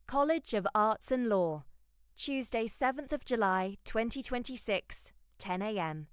College of Arts and Law, Tuesday, 7th of July, 2026, 10 a.m.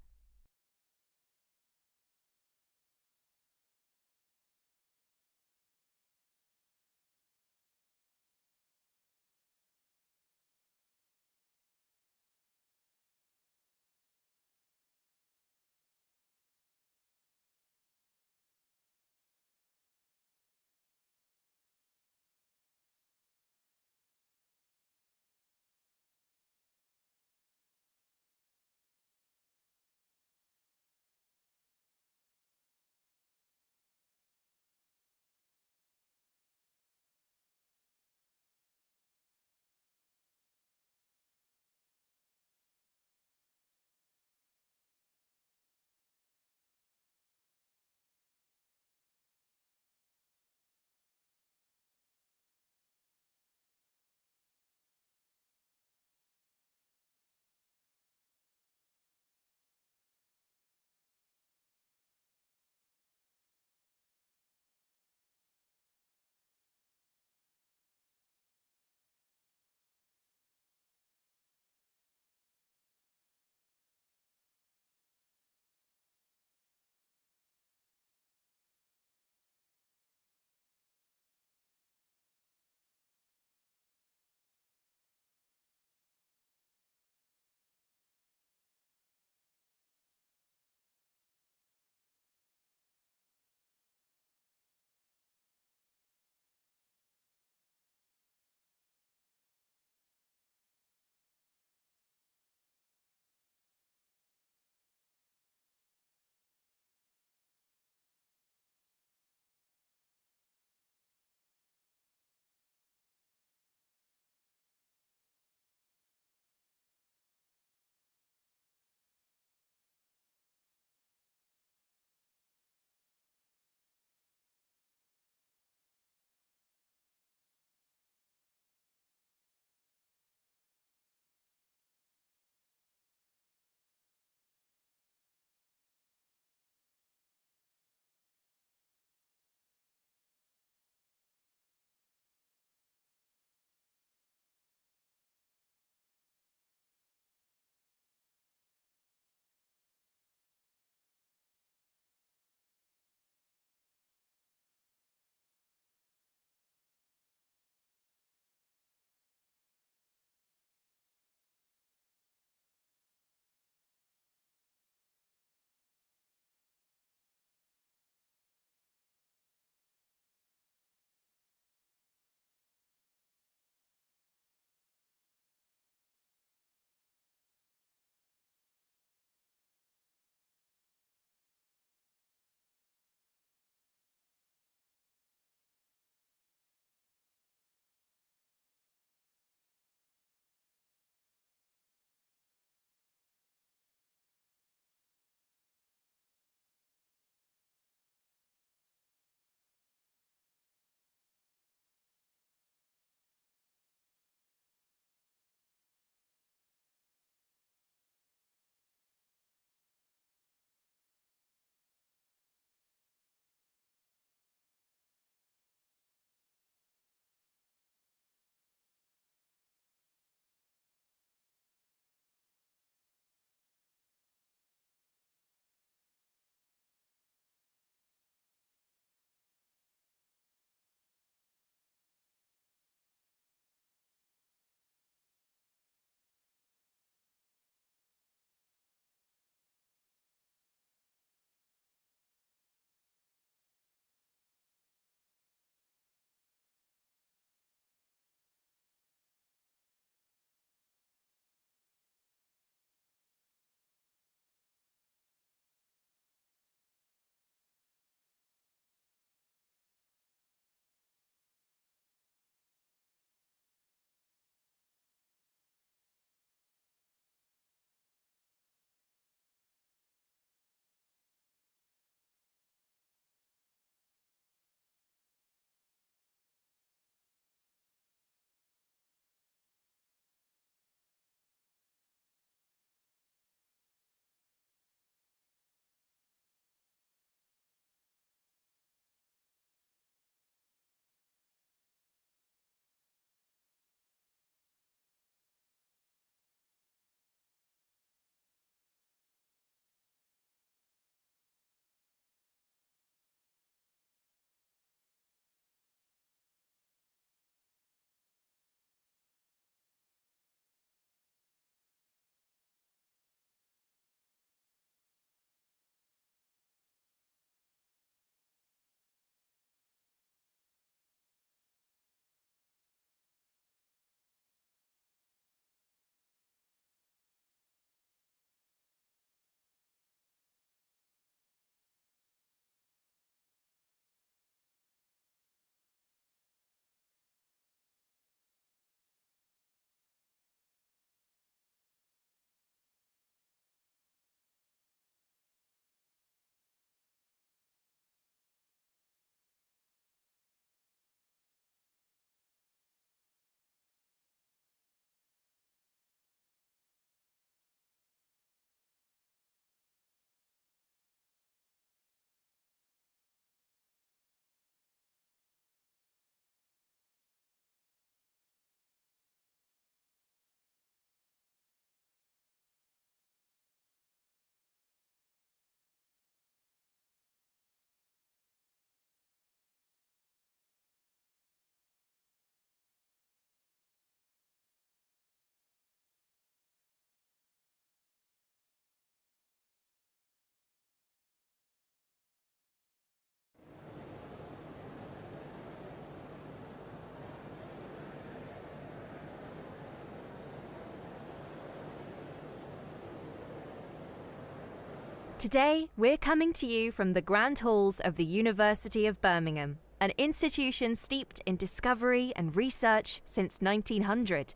Today, we're coming to you from the grand halls of the University of Birmingham, an institution steeped in discovery and research since 1900.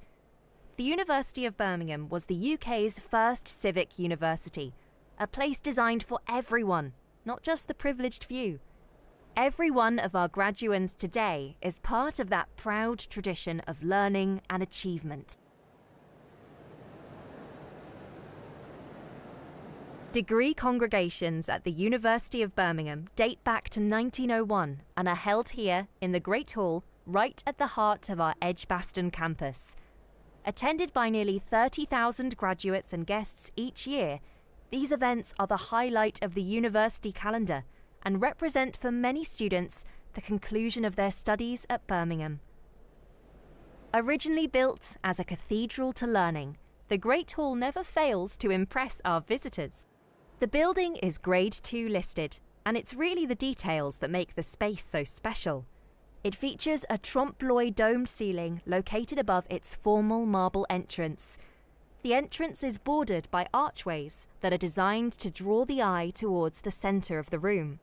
The University of Birmingham was the UK's first civic university, a place designed for everyone, not just the privileged few. Every one of our graduands today is part of that proud tradition of learning and achievement. Degree congregations at the University of Birmingham date back to 1901 and are held here in the Great Hall, right at the heart of our Edgbaston campus. Attended by nearly 30,000 graduates and guests each year, these events are the highlight of the university calendar and represent for many students the conclusion of their studies at Birmingham. Originally built as a cathedral to learning, the Great Hall never fails to impress our visitors. The building is Grade 2 listed, and it's really the details that make the space so special. It features a trompe-l'oeil domed ceiling located above its formal marble entrance. The entrance is bordered by archways that are designed to draw the eye towards the centre of the room.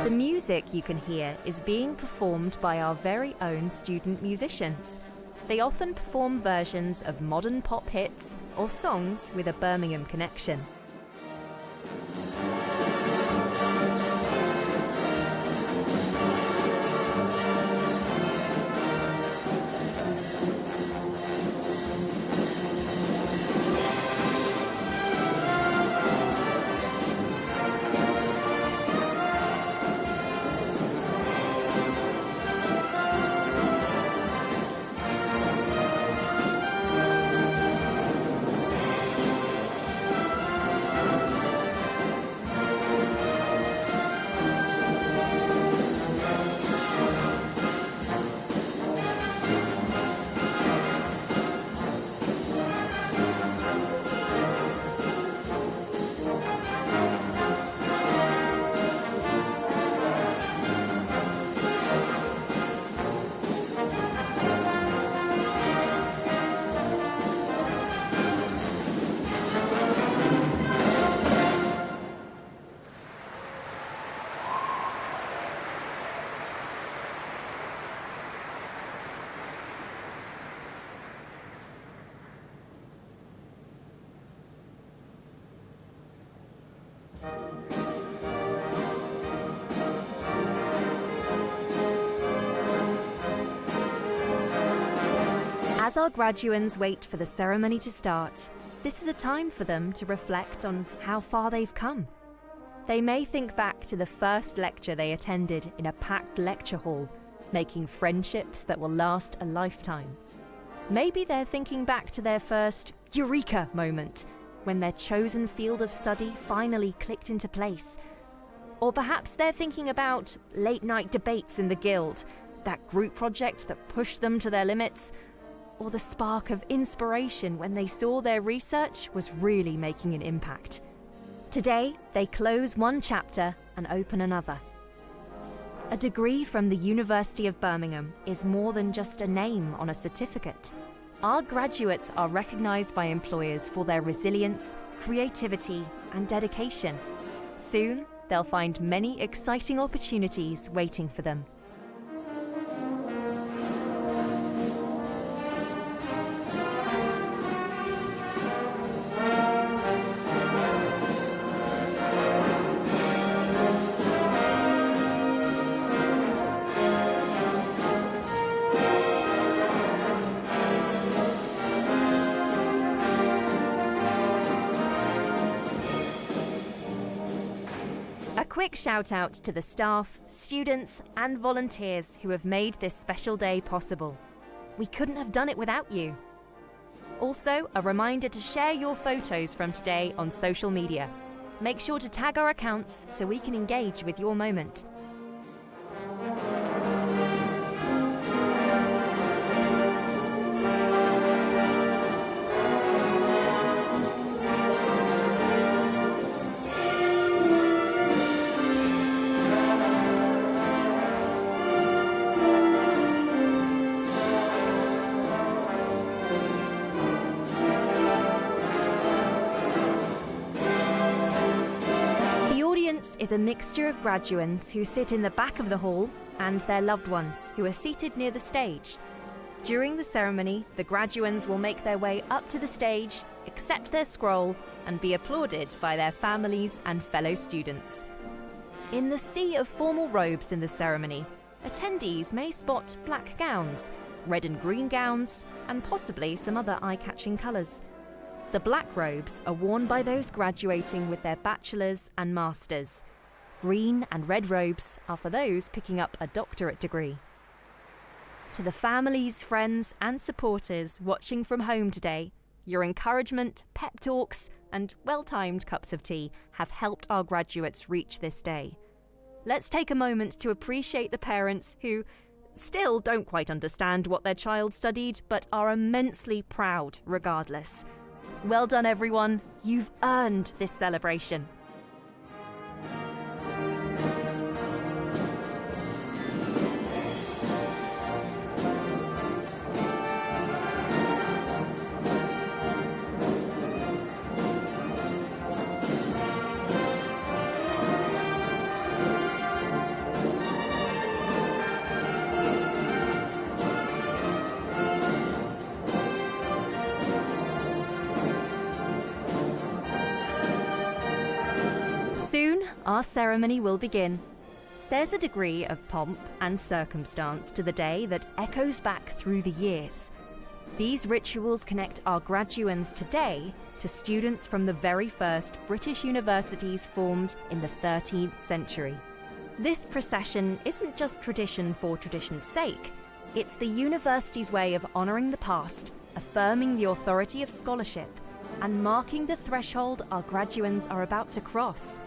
The music you can hear is being performed by our very own student musicians. They often perform versions of modern pop hits or songs with a Birmingham connection. As our graduands wait for the ceremony to start, this is a time for them to reflect on how far they've come. They may think back to the first lecture they attended in a packed lecture hall, making friendships that will last a lifetime. Maybe they're thinking back to their first eureka moment, when their chosen field of study finally clicked into place. Or perhaps they're thinking about late-night debates in the guild, that group project that pushed them to their limits, or the spark of inspiration when they saw their research was really making an impact. Today, they close one chapter and open another. A degree from the University of Birmingham is more than just a name on a certificate. Our graduates are recognised by employers for their resilience, creativity, and dedication. Soon, they'll find many exciting opportunities waiting for them. A quick shout out to the staff, students, and volunteers who have made this special day possible. We couldn't have done it without you. Also, a reminder to share your photos from today on social media. Make sure to tag our accounts so we can engage with your moment. Is a mixture of graduands who sit in the back of the hall and their loved ones who are seated near the stage. During the ceremony, the graduands will make their way up to the stage, accept their scroll, and be applauded by their families and fellow students. In the sea of formal robes in the ceremony, attendees may spot black gowns, red and green gowns, and possibly some other eye-catching colours. The black robes are worn by those graduating with their bachelor's and master's. Green and red robes are for those picking up a doctorate degree. To the families, friends, and supporters watching from home today, your encouragement, pep talks, and well-timed cups of tea have helped our graduates reach this day. Let's take a moment to appreciate the parents who still don't quite understand what their child studied, but are immensely proud regardless. Well done, everyone. You've earned this celebration. Soon, our ceremony will begin. There's a degree of pomp and circumstance to the day that echoes back through the years. These rituals connect our graduands today to students from the very first British universities formed in the 13th century. This procession isn't just tradition for tradition's sake. It's the university's way of honouring the past, affirming the authority of scholarship, and marking the threshold our graduands are about to cross.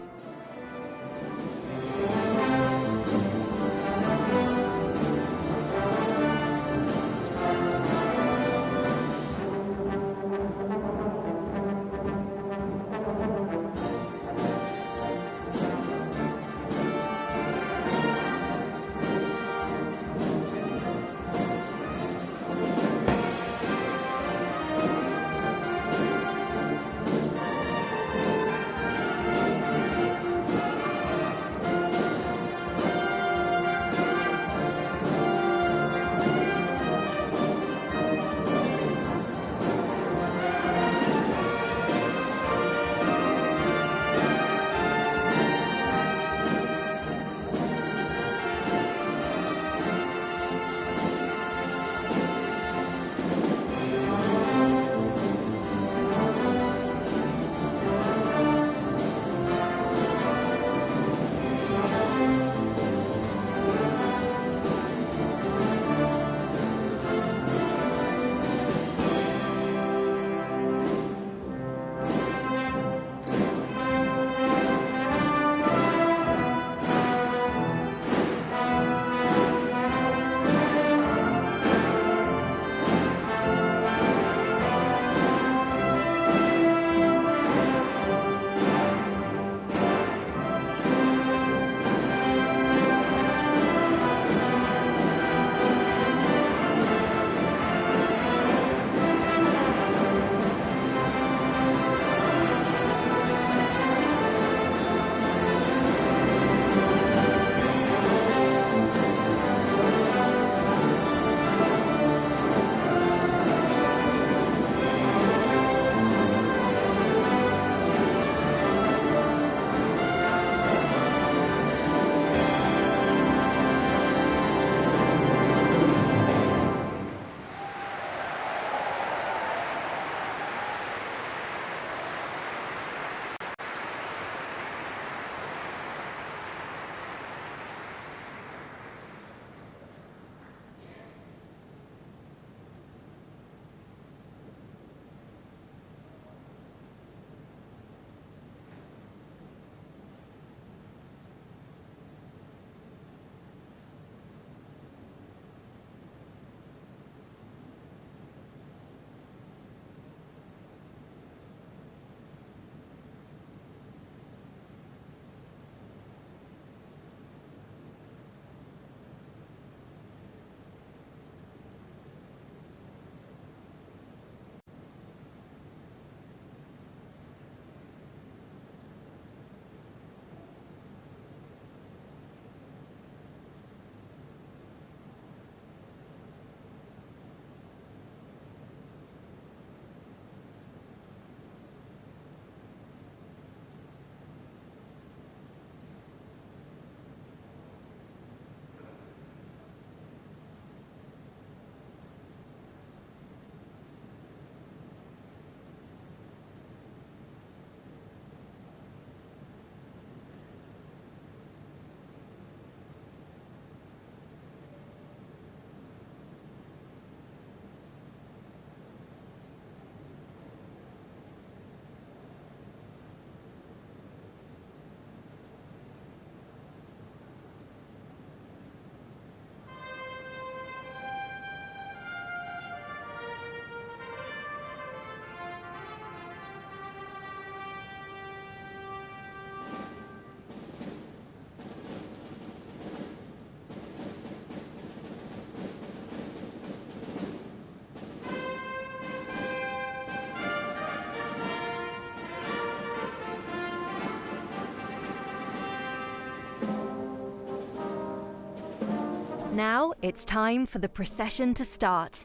Now it's time for the procession to start.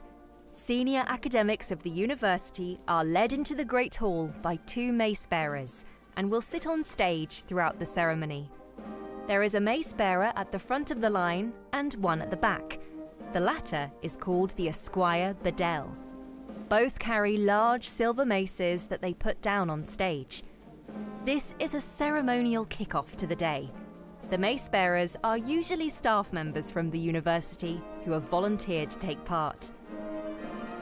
Senior academics of the university are led into the Great Hall by 2 mace bearers and will sit on stage throughout the ceremony. There is a mace bearer at the front of the line and one at the back. The latter is called the Esquire Bedell. Both carry large silver maces that they put down on stage. This is a ceremonial kick-off to the day. The mace bearers are usually staff members from the university who have volunteered to take part.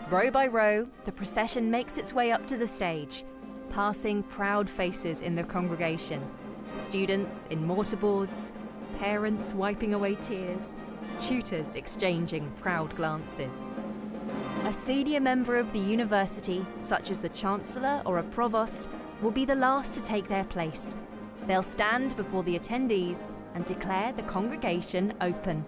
Row by row, the procession makes its way up to the stage, passing proud faces in the congregation, students in mortarboards, parents wiping away tears, tutors exchanging proud glances. A senior member of the university, such as the Chancellor or a Provost, will be the last to take their place. They'll stand before the attendees and declare the congregation open.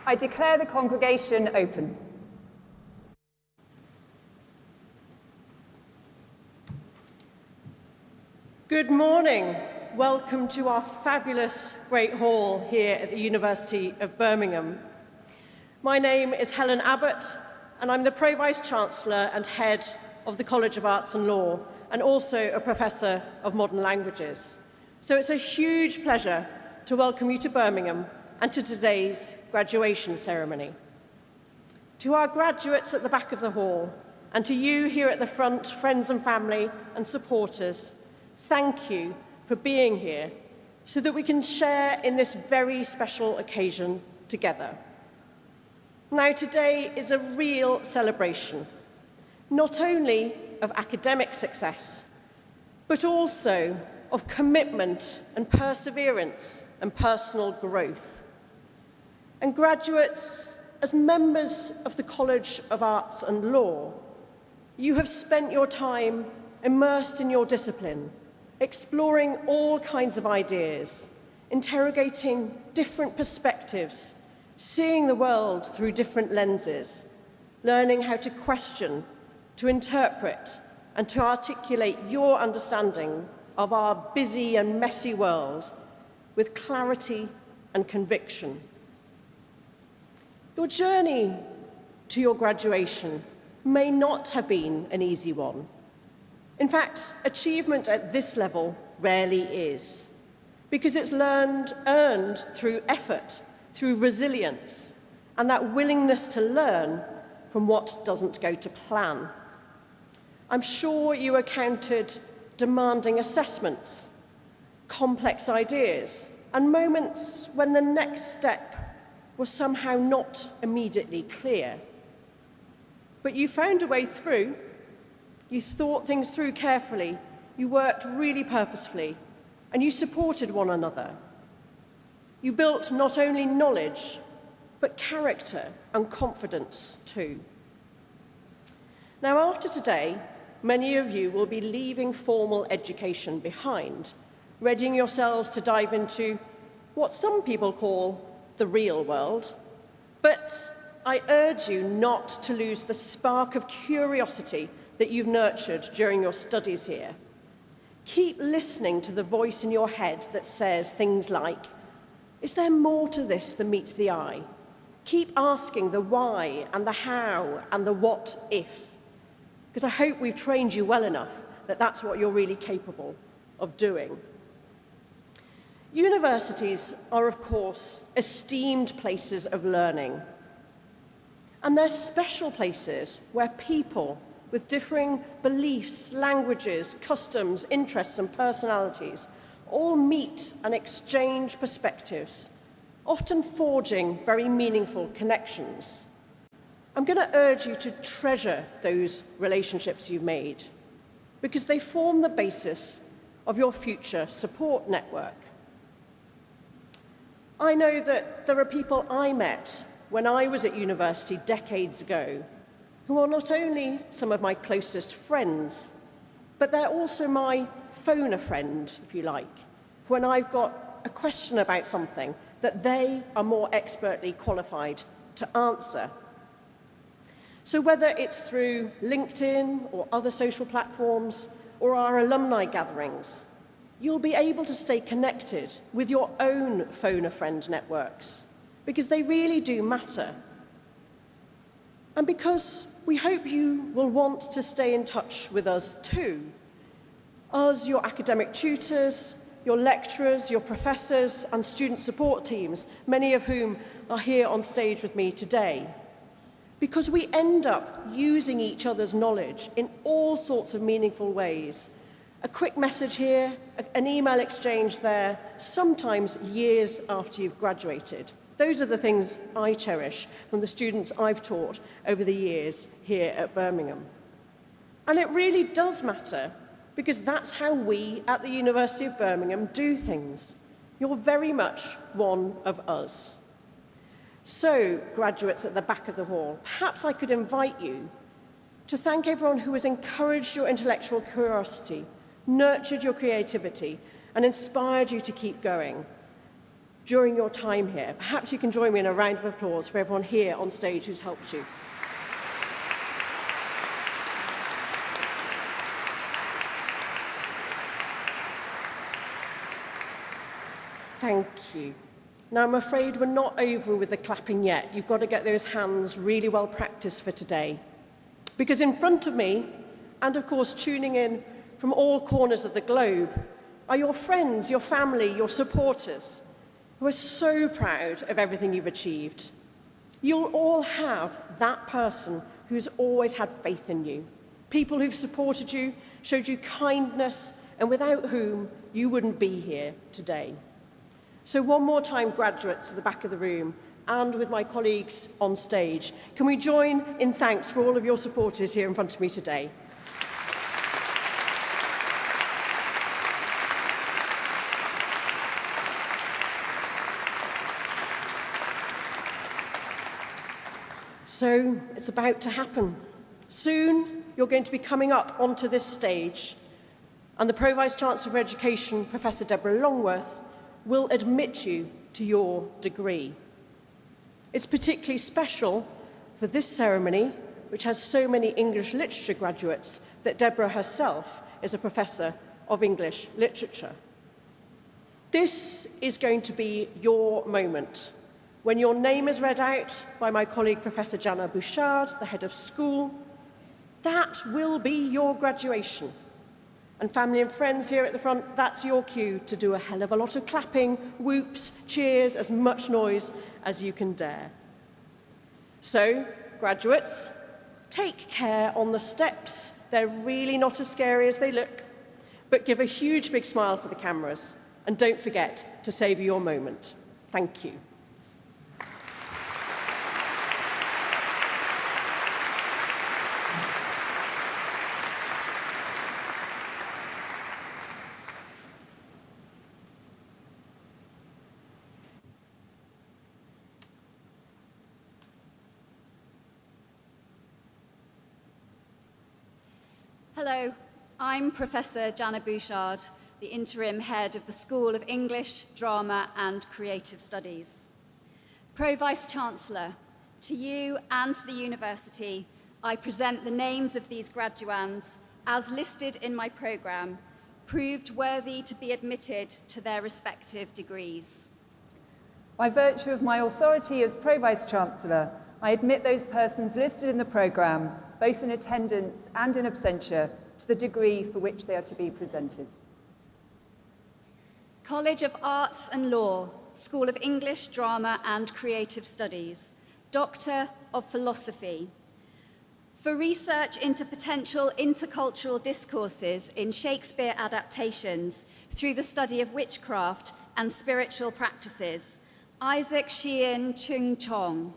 I declare the congregation open. Good morning. Welcome to our fabulous Great Hall here at the University of Birmingham. My name is Helen Abbott, and I'm the Pro-Vice-Chancellor and Head of the College of Arts and Law, and also a Professor of Modern Languages. So it's a huge pleasure to welcome you to Birmingham and to today's graduation ceremony. To our graduates at the back of the hall, and to you here at the front, friends and family and supporters, thank you for being here so that we can share in this very special occasion together. Now, today is a real celebration, not only of academic success, but also of commitment and perseverance and personal growth. And graduates, as members of the College of Arts and Law, you have spent your time immersed in your discipline, exploring all kinds of ideas, interrogating different perspectives, seeing the world through different lenses, learning how to question, to interpret, and to articulate your understanding of our busy and messy world with clarity and conviction. Your journey to your graduation may not have been an easy one. In fact, achievement at this level rarely is, because it's earned through effort, through resilience, and that willingness to learn from what doesn't go to plan. I'm sure you encountered demanding assessments, complex ideas, and moments when the next step was somehow not immediately clear. But you found a way through, you thought things through carefully, you worked really purposefully, and you supported one another. You built not only knowledge, but character and confidence too. Now, after today, many of you will be leaving formal education behind, readying yourselves to dive into what some people call the real world. But I urge you not to lose the spark of curiosity that you've nurtured during your studies here. Keep listening to the voice in your head that says things like, is there more to this than meets the eye? Keep asking the why and the how and the what if. Because I hope we've trained you well enough that that's what you're really capable of doing. Universities are, of course, esteemed places of learning. And they're special places where people with differing beliefs, languages, customs, interests, and personalities all meet and exchange perspectives, often forging very meaningful connections. I'm going to urge you to treasure those relationships you've made, because they form the basis of your future support network. I know that there are people I met when I was at university decades ago who are not only some of my closest friends, but they're also my phone-a-friend, if you like, when I've got a question about something that they are more expertly qualified to answer. So whether it's through LinkedIn or other social platforms or our alumni gatherings, you'll be able to stay connected with your own phone-a-friend networks, because they really do matter. And because we hope you will want to stay in touch with us too. Us, your academic tutors, your lecturers, your professors, and student support teams, many of whom are here on stage with me today. Because we end up using each other's knowledge in all sorts of meaningful ways. A quick message here, an email exchange there, sometimes years after you've graduated. Those are the things I cherish from the students I've taught over the years here at Birmingham. And it really does matter, because that's how we at the University of Birmingham do things. You're very much one of us. So, graduates at the back of the hall, perhaps I could invite you to thank everyone who has encouraged your intellectual curiosity, nurtured your creativity, and inspired you to keep going during your time here. Perhaps you can join me in a round of applause for everyone here on stage who's helped you. Thank you. Now, I'm afraid we're not over with the clapping yet. You've got to get those hands really well practiced for today. Because in front of me, and of course tuning in from all corners of the globe, are your friends, your family, your supporters, who are so proud of everything you've achieved. You'll all have that person who's always had faith in you, people who've supported you, showed you kindness, and without whom you wouldn't be here today. So one more time, graduates at the back of the room, and with my colleagues on stage, can we join in thanks for all of your supporters here in front of me today? So it's about to happen. Soon, you're going to be coming up onto this stage, and the Pro Vice-Chancellor of Education, Professor Deborah Longworth, will admit you to your degree. It's particularly special for this ceremony, which has so many English literature graduates, that Deborah herself is a professor of English literature. This is going to be your moment, when your name is read out by my colleague Professor Jana Bouchard, the head of school. That will be your graduation. And family and friends here at the front, that's your cue to do a hell of a lot of clapping, whoops, cheers, as much noise as you can dare. So, graduates, take care on the steps. They're really not as scary as they look. But give a huge big smile for the cameras. And don't forget to savour your moment. Thank you. Hello, I'm Professor Jana Bouchard, the interim head of the School of English, Drama and Creative Studies. Pro-Vice-Chancellor, to you and to the university, I present the names of these graduands as listed in my programme, proved worthy to be admitted to their respective degrees. By virtue of my authority as Pro-Vice-Chancellor, I admit those persons listed in the programme, both in attendance and in absentia, to the degree for which they are to be presented. College of Arts and Law, School of English, Drama and Creative Studies, Doctor of Philosophy. For research into potential intercultural discourses in Shakespeare adaptations through the study of witchcraft and spiritual practices, Isaac Sheehan Chung Chong.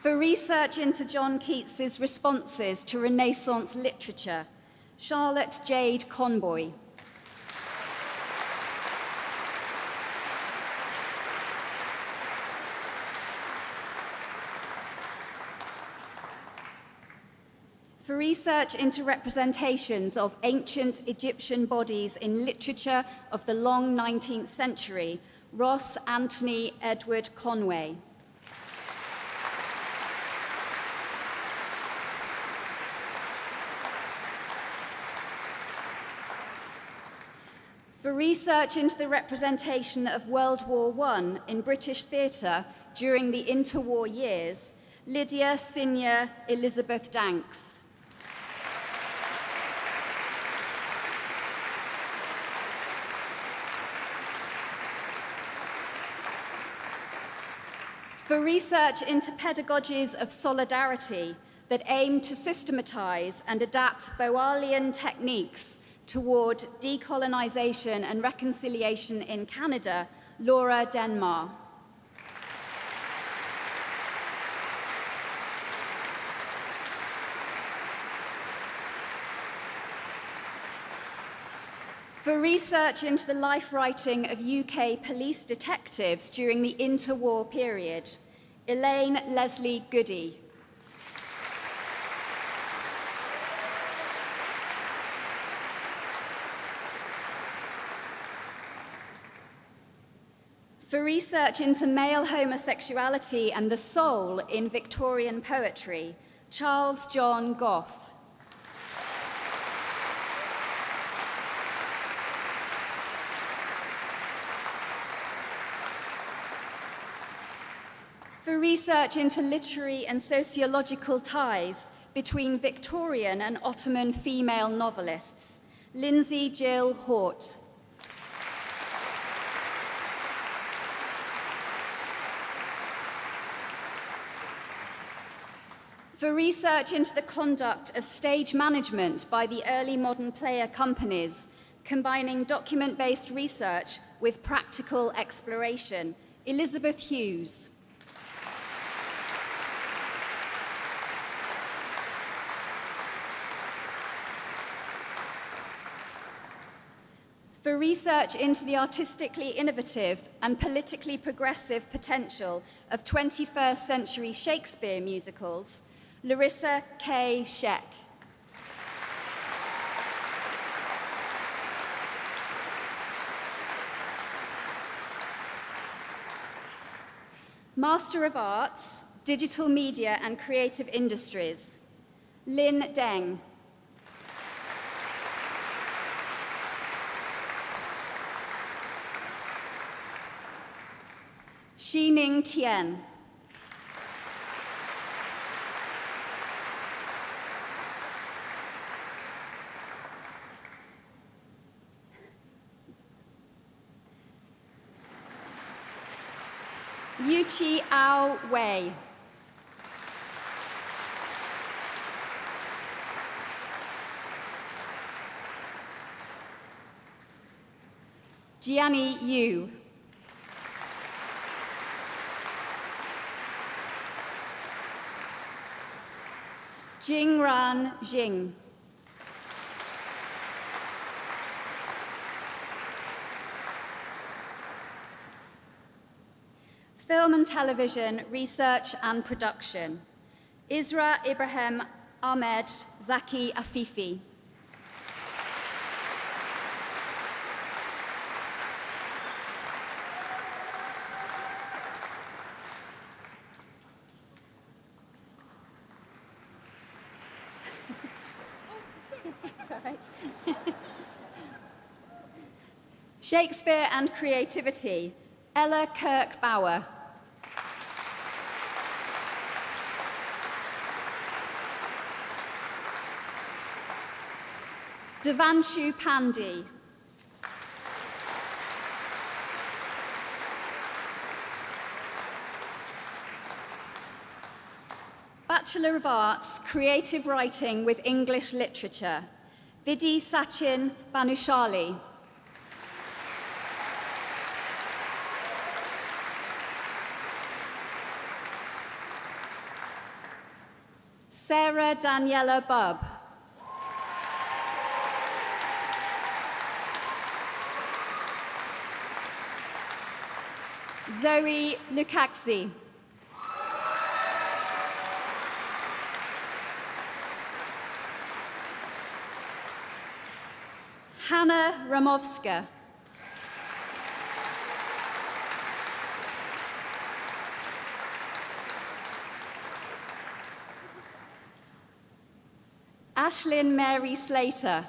For research into John Keats's responses to Renaissance literature, Charlotte Jade Conboy. For research into representations of ancient Egyptian bodies in literature of the long 19th century, Ross Anthony Edward Conway. For research into the representation of World War I in British theatre during the interwar years, Lydia Sinya Elizabeth Danks. For research into pedagogies of solidarity that aim to systematise and adapt Boalian techniques toward decolonisation and reconciliation in Canada, Laura Denmar. For research into the life writing of UK police detectives during the interwar period, Elaine Leslie Goody. For research into male homosexuality and the soul in Victorian poetry, Charles John Goff. For research into literary and sociological ties between Victorian and Ottoman female novelists, Lindsay Jill Hort. For research into the conduct of stage management by the early modern player companies, combining document-based research with practical exploration, Elizabeth Hughes. For research into the artistically innovative and politically progressive potential of 21st century Shakespeare musicals, Larissa K. Sheck. Master of Arts, Digital Media and Creative Industries, Lin Deng. Xining Tian. Yuqi Ao Wei. Jiani Yu. Jingran Jing. Film and Television Research and Production, Isra Ibrahim Ahmed Zaki Afifi. Shakespeare and Creativity, Ella Kirk-Bauer. Devanshu Pandey. Bachelor of Arts, Creative Writing with English Literature, Vidhi Sachin Banushali. Sarah Daniela Bubb. Zoe Lukaksi. Hannah Ramovska. Ashlyn Mary Slater.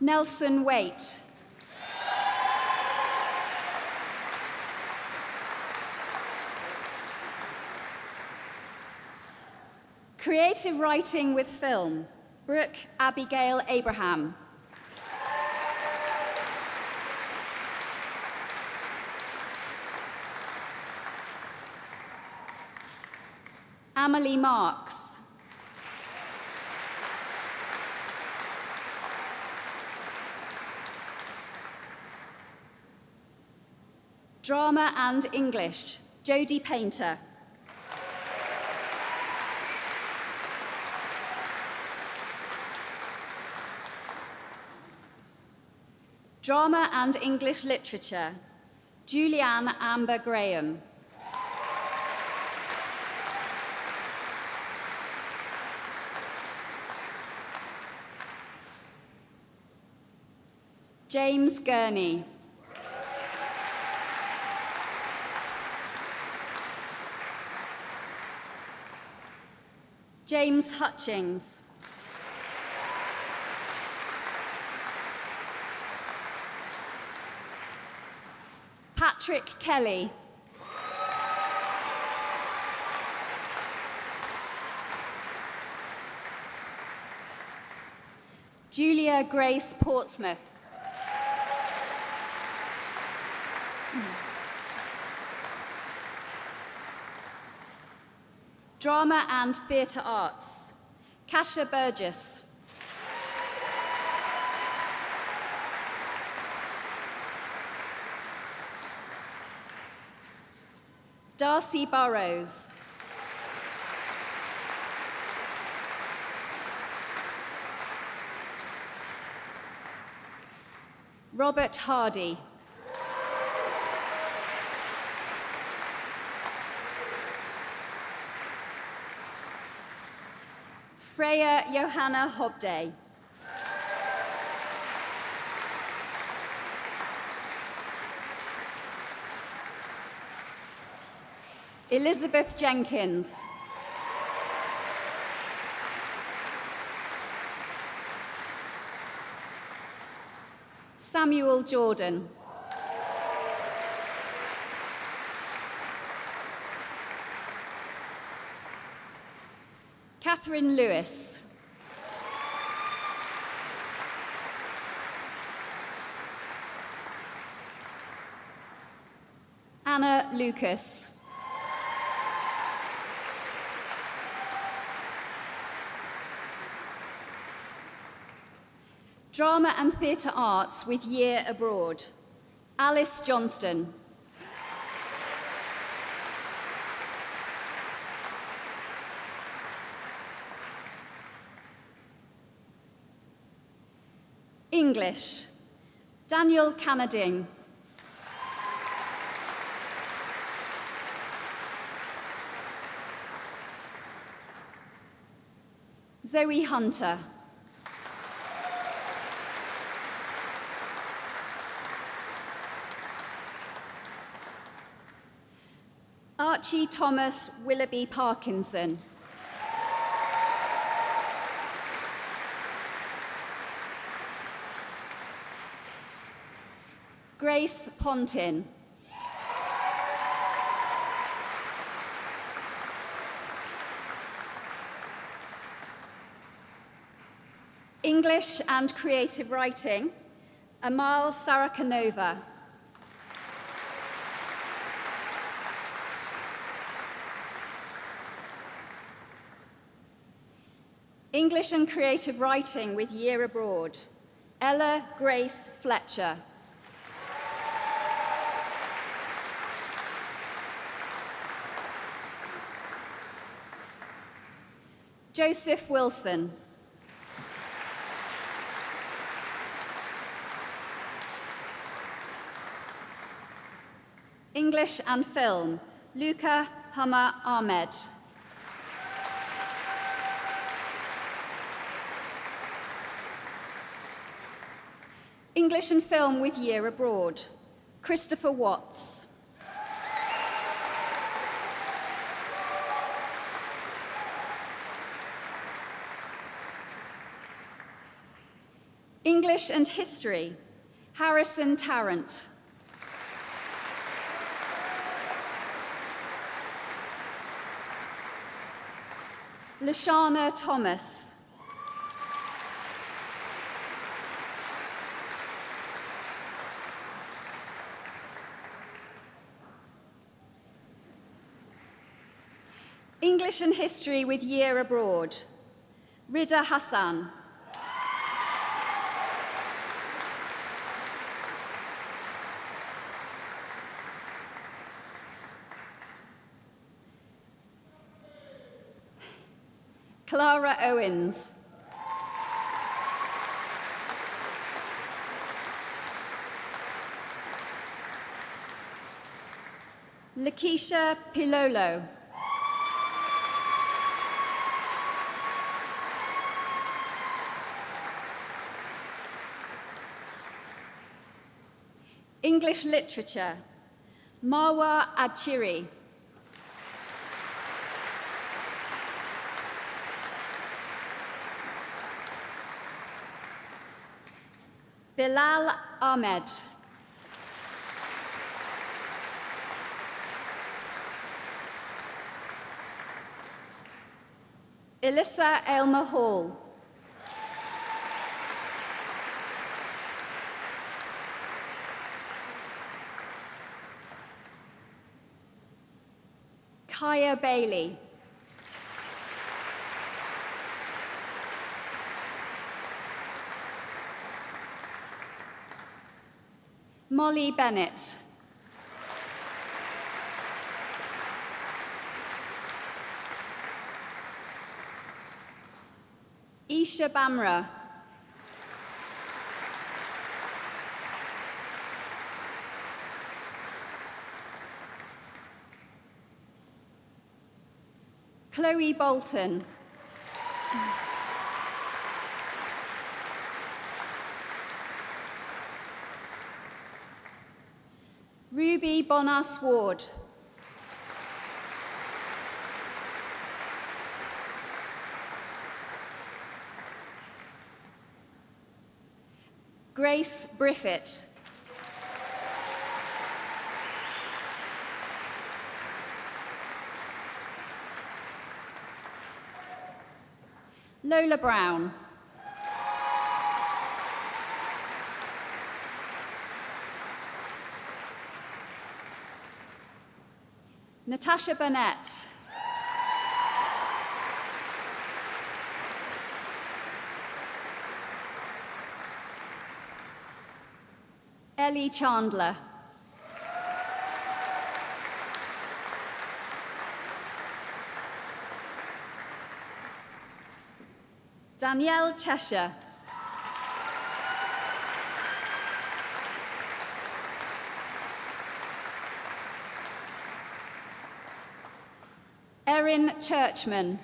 Nelson Waite. Creative Writing with Film, Brooke Abigail Abraham. Amelie Marks. Drama and English, Jodie Painter. Drama and English Literature, Julianne Amber Graham. James Gurney. James Hutchings. Patrick Kelly. Julia Grace Portsmouth. Drama and Theatre Arts, Kasia Burgess. Darcy Burrows. Robert Hardy. Freya Johanna Hobday. Elizabeth Jenkins. Samuel Jordan. Catherine Lewis. Anna Lucas. Drama and Theatre Arts with Year Abroad, Alice Johnston. English, Daniel Canading. Zoe Hunter. Archie Thomas Willoughby Parkinson. Grace Pontin. English and Creative Writing, Amal Sarakanova. English and Creative Writing with Year Abroad, Ella Grace Fletcher. Joseph Wilson. English and Film, Luca Hama Ahmed. English and Film with Year Abroad, Christopher Watts. English and History, Harrison Tarrant. Lashana Thomas. English and History with Year Abroad, Rida Hassan. Clara Owens. Lakeisha Pilolo. English Literature, Marwa Adchiri. Bilal Ahmed. Elissa Aylmer Hall. Kaya Bailey. Molly Bennett. Isha Bamra. Chloe Bolton. Ruby Bonas Ward. Grace Briffett. Lola Brown. Natasha Burnett. Ellie Chandler. Danielle Cheshire. Lauren Churchman.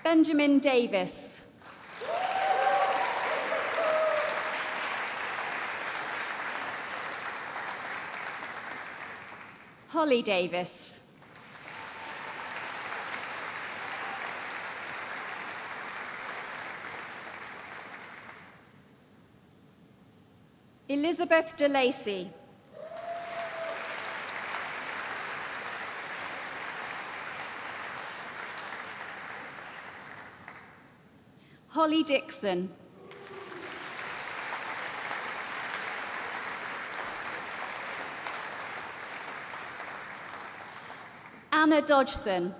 Benjamin Davis. Holly Davis. Elizabeth DeLacy. Holly Dixon. Anna Dodgson.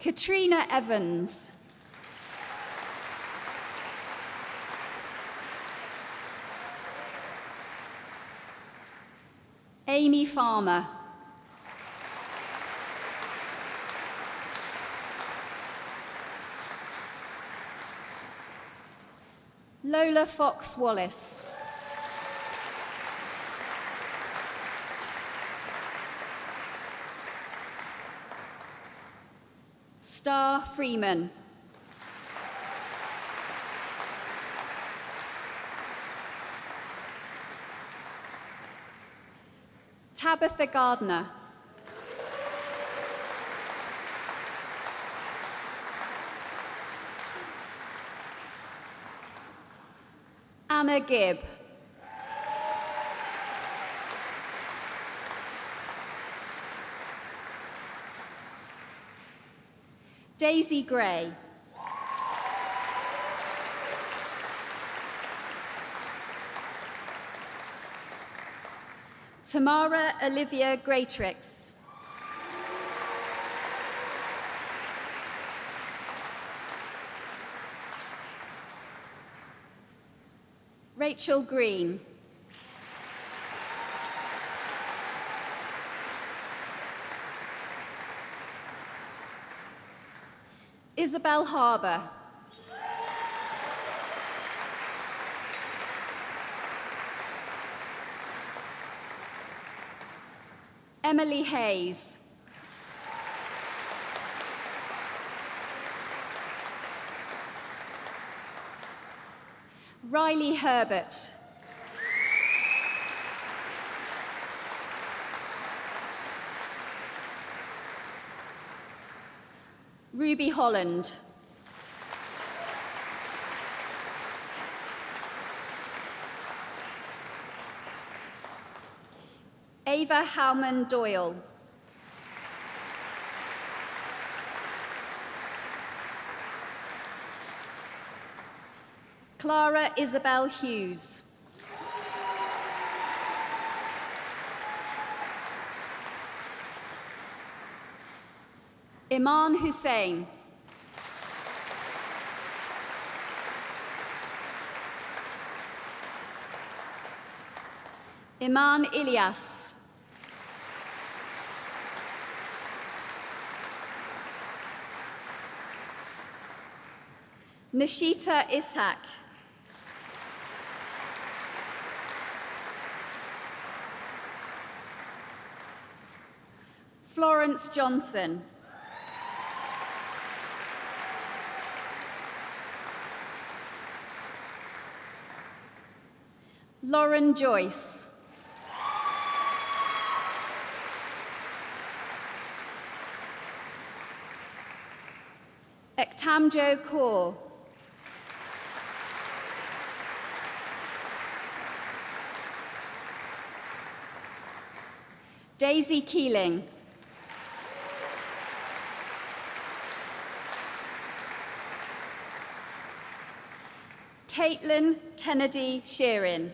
Katrina Evans. Amy Farmer. Lola Fox Wallace. Star Freeman. Tabitha Gardner. Anna Gibb. Daisy Gray. Tamara Olivia Greatrix. Rachel Green. Isabel Harbour. Emily Hayes. Riley Herbert. Ruby Holland. Ava Howman Doyle. Clara Isabel Hughes. Iman Hussein. Iman Ilyas. Nishita Ishak. Florence Johnson. Lauren Joyce. Ektamjo Kaur. Daisy Keeling. Caitlin Kennedy Sheerin.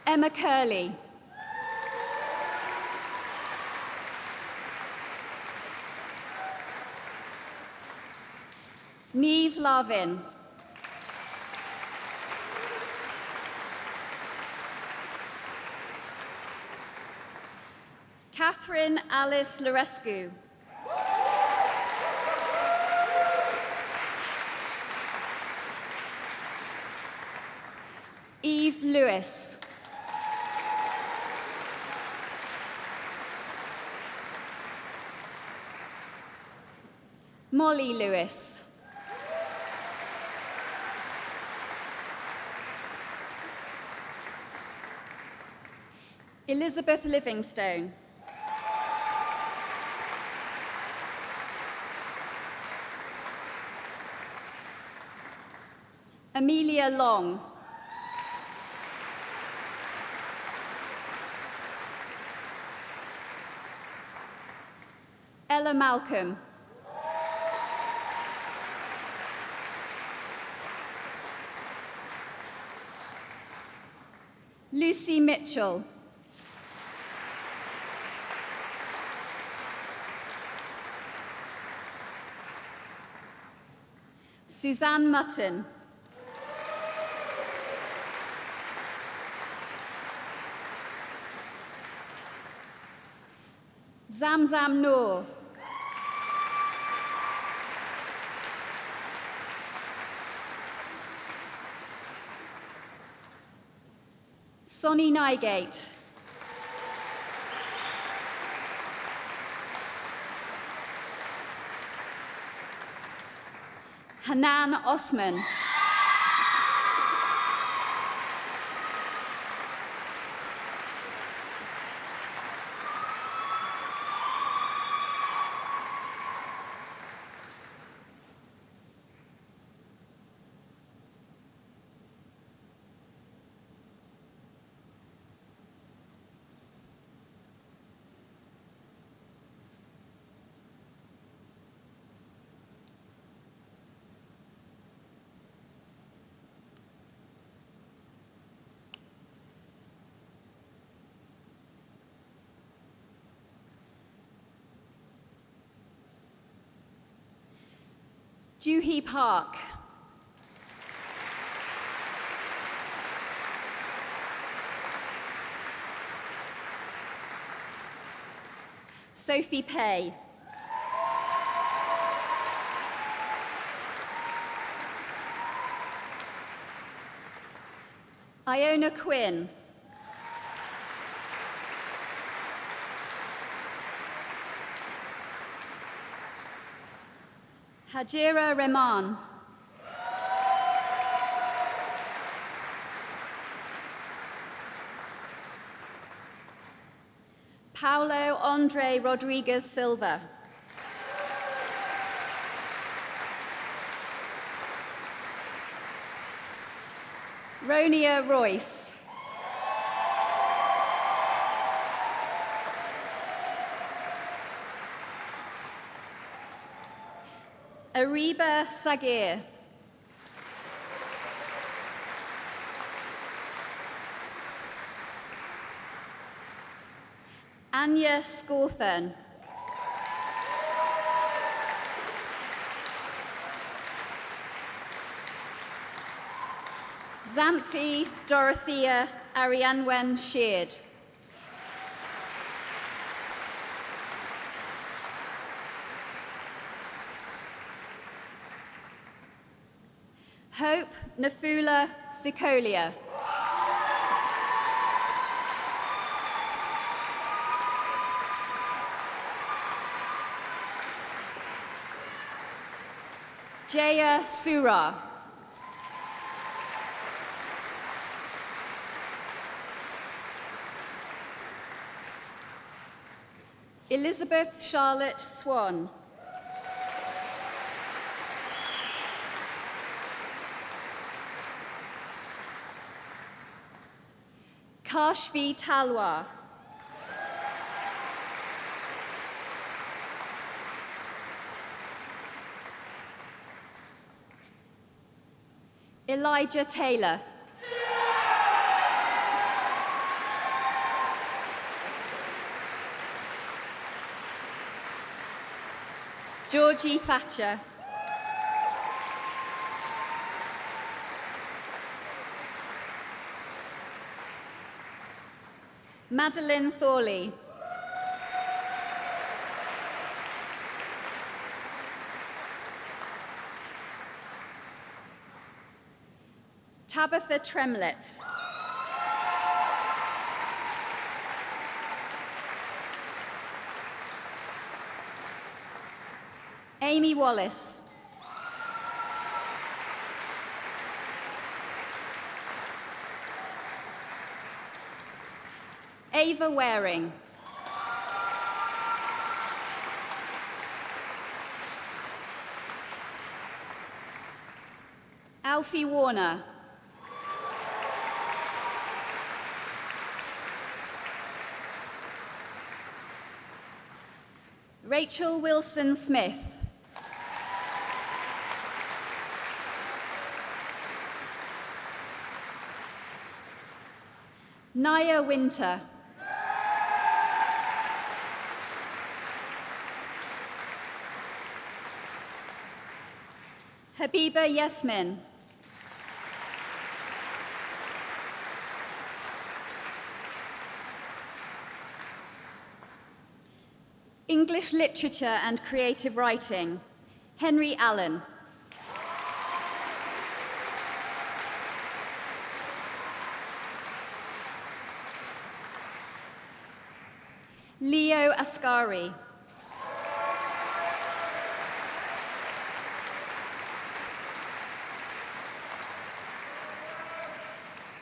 Emma Curley. Neve Lavin. Catherine Alice Lorescu. Eve Lewis. Molly Lewis. Elizabeth Livingstone. Amelia Long. Ella Malcolm. Lucy Mitchell. Suzanne Mutton. Zamzam Noor. Sonny Nygate. Hanan Osman. Juhi Park. Sophie Pay. Iona Quinn. Hajira Rehman. Paulo Andre Rodriguez Silva. Ronia Royce. Ariba Sagir. Anya Scorthern. Xanthi Dorothea Arianwen Sheard. Hope Nafula Sikolia. Jaya Sura. Elizabeth Charlotte Swan. Kashvi Talwar. Elijah Taylor. Georgie Thatcher. Madeline Thorley. Tabitha Tremlett. Amy Wallace. Ava Waring. Alfie Warner. Rachel Wilson Smith. Naya Winter. Habiba Yasmin. English Literature and Creative Writing, Henry Allen. Leo Ascari.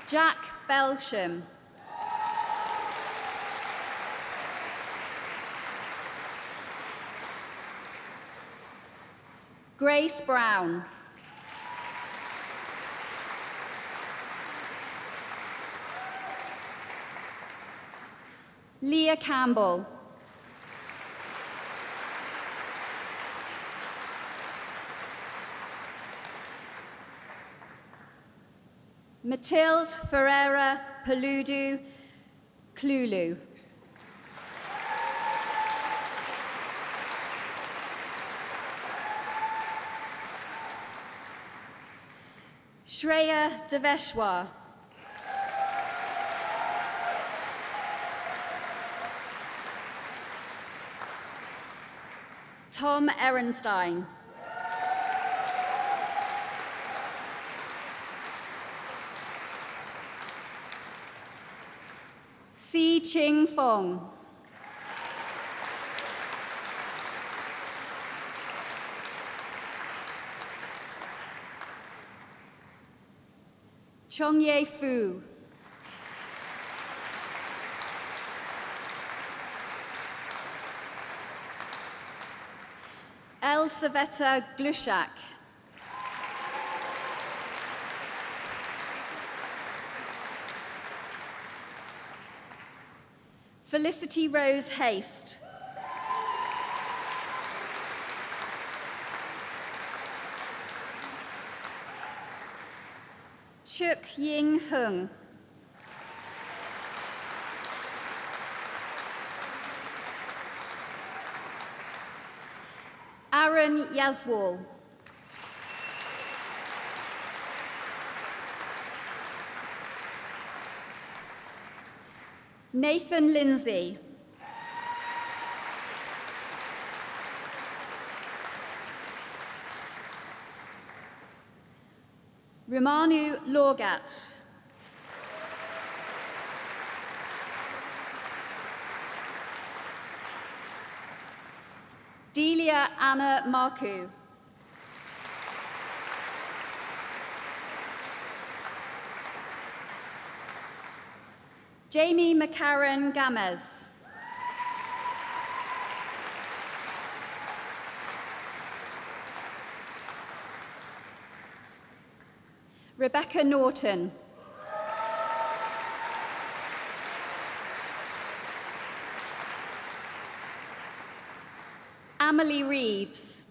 Jack Belsham. Grace Brown. Leah Campbell. Matilde Ferreira Paludu Klulu. Shreya Deveshwar. Tom Ehrenstein. Si Ching Fong. Chong Ye Fu. Elsaveta Glushak. Felicity Rose Haste. Chuk Ying Hung. Aaron Yaswal. Nathan Lindsay. Ramanu Lorgat. Delia Anna Marku. Jamie McCarran Gamez. Rebecca Norton. Amelie Reeves.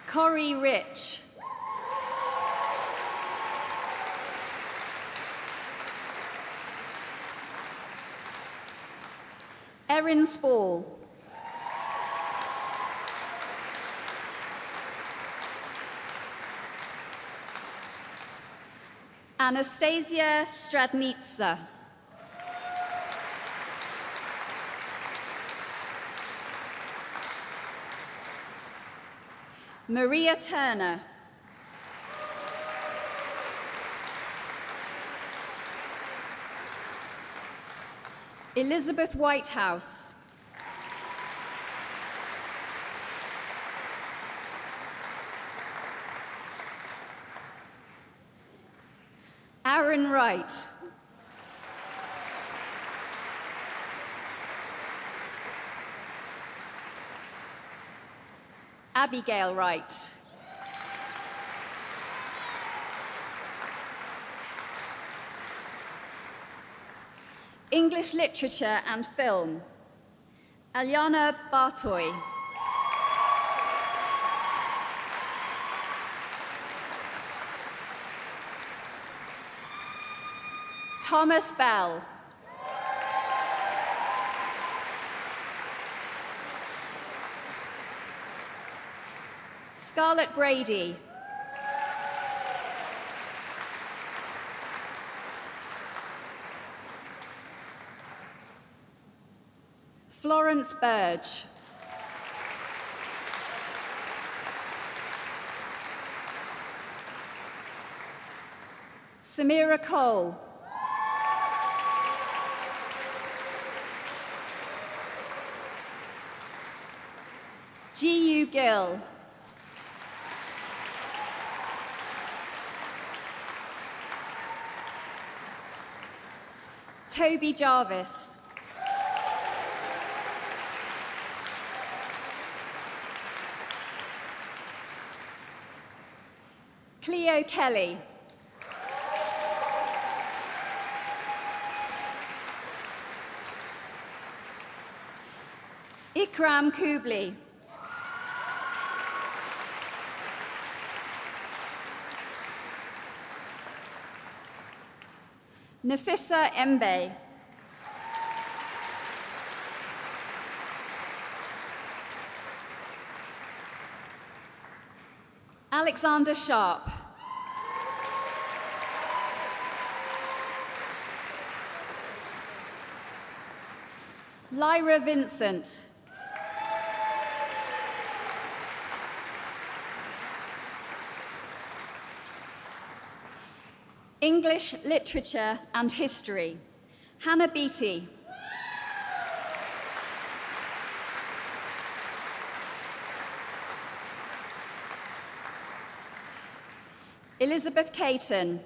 Corrie Rich. Erin Spall. Anastasia Stradnitsa. Maria Turner. Elizabeth Whitehouse. Aaron Wright. Abigail Wright. English Literature and Film, Alyana Bartoy. Thomas Bell. Scarlett Brady. Florence Burge. Samira Cole. Ji-Yu Gill. Toby Jarvis. Cleo Kelly. Ikram Kubli. Nafissa Embe. Alexander Sharp. Lyra Vincent. English Literature and History, Hannah Beattie. Elizabeth Caton.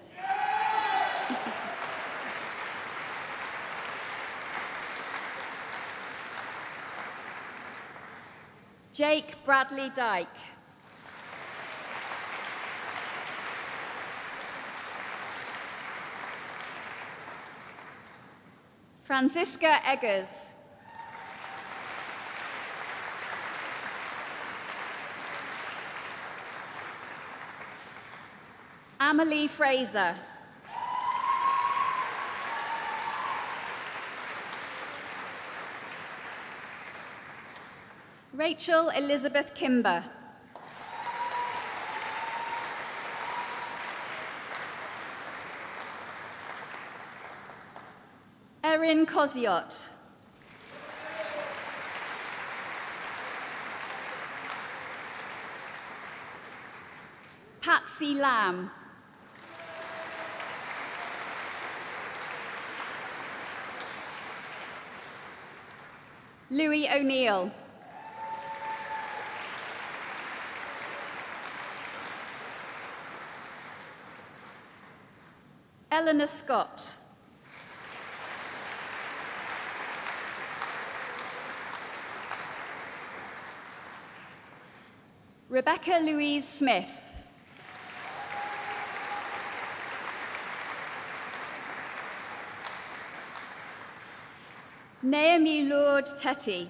Jake Bradley Dyke. Franziska Eggers. Amelie Fraser. Rachel Elizabeth Kimber. Erin Koziot. Patsy Lamb. Louis O'Neill. Eleanor Scott. Rebecca Louise Smith. Naomi Lord Tetty.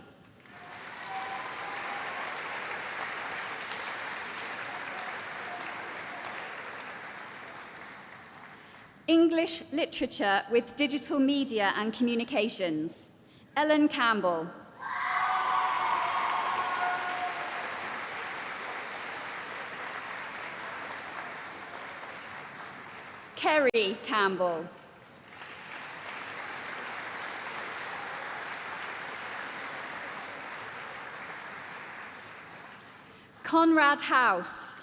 English Literature with Digital Media and Communications, Ellen Campbell. Kerry Campbell. Conrad House.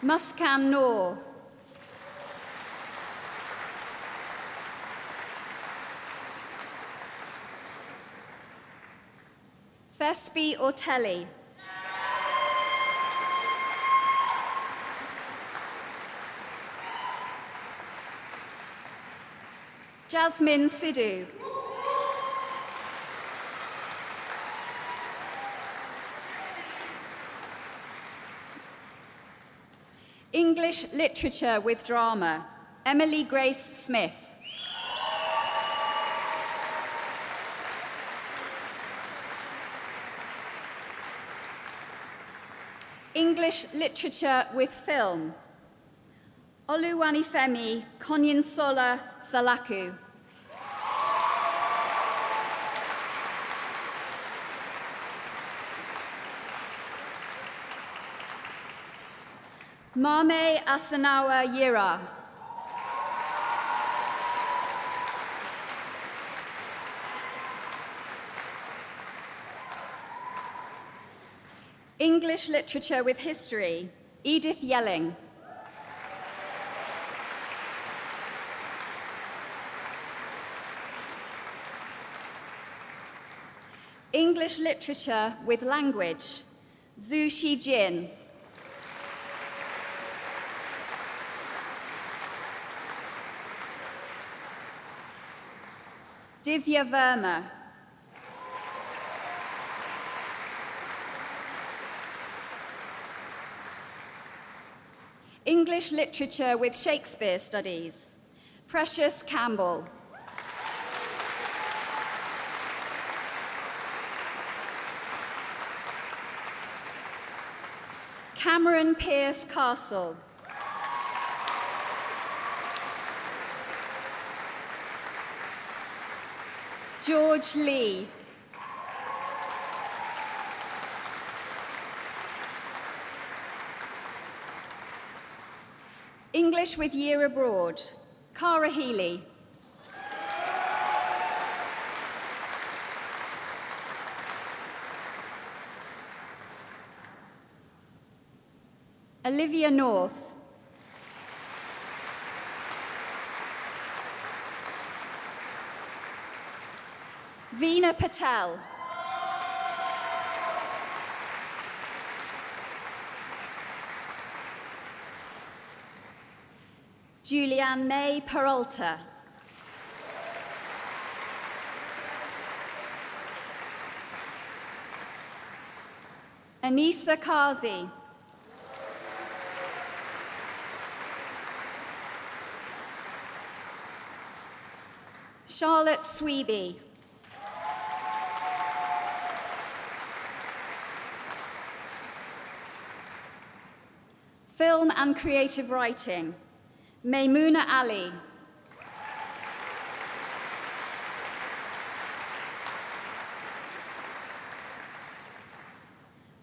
Muskan Noor. Fespi Ortelli. Jasmine Sidhu. English Literature with Drama, Emily Grace Smith. English Literature with Film, Oluwanifemi Konyinsolo Salaku. Mame Asanawa Yira. English Literature with History, Edith Yelling. English Literature with Language, Zhu Shijin. Divya Verma. English Literature with Shakespeare Studies, Precious Campbell. Cameron Pierce Castle. George Lee. English with Year Abroad, Cara Healy. Olivia North. Veena Patel. Julianne May Peralta. Anissa Kazi. Charlotte Sweeby. Film and Creative Writing, Maimouna Ali.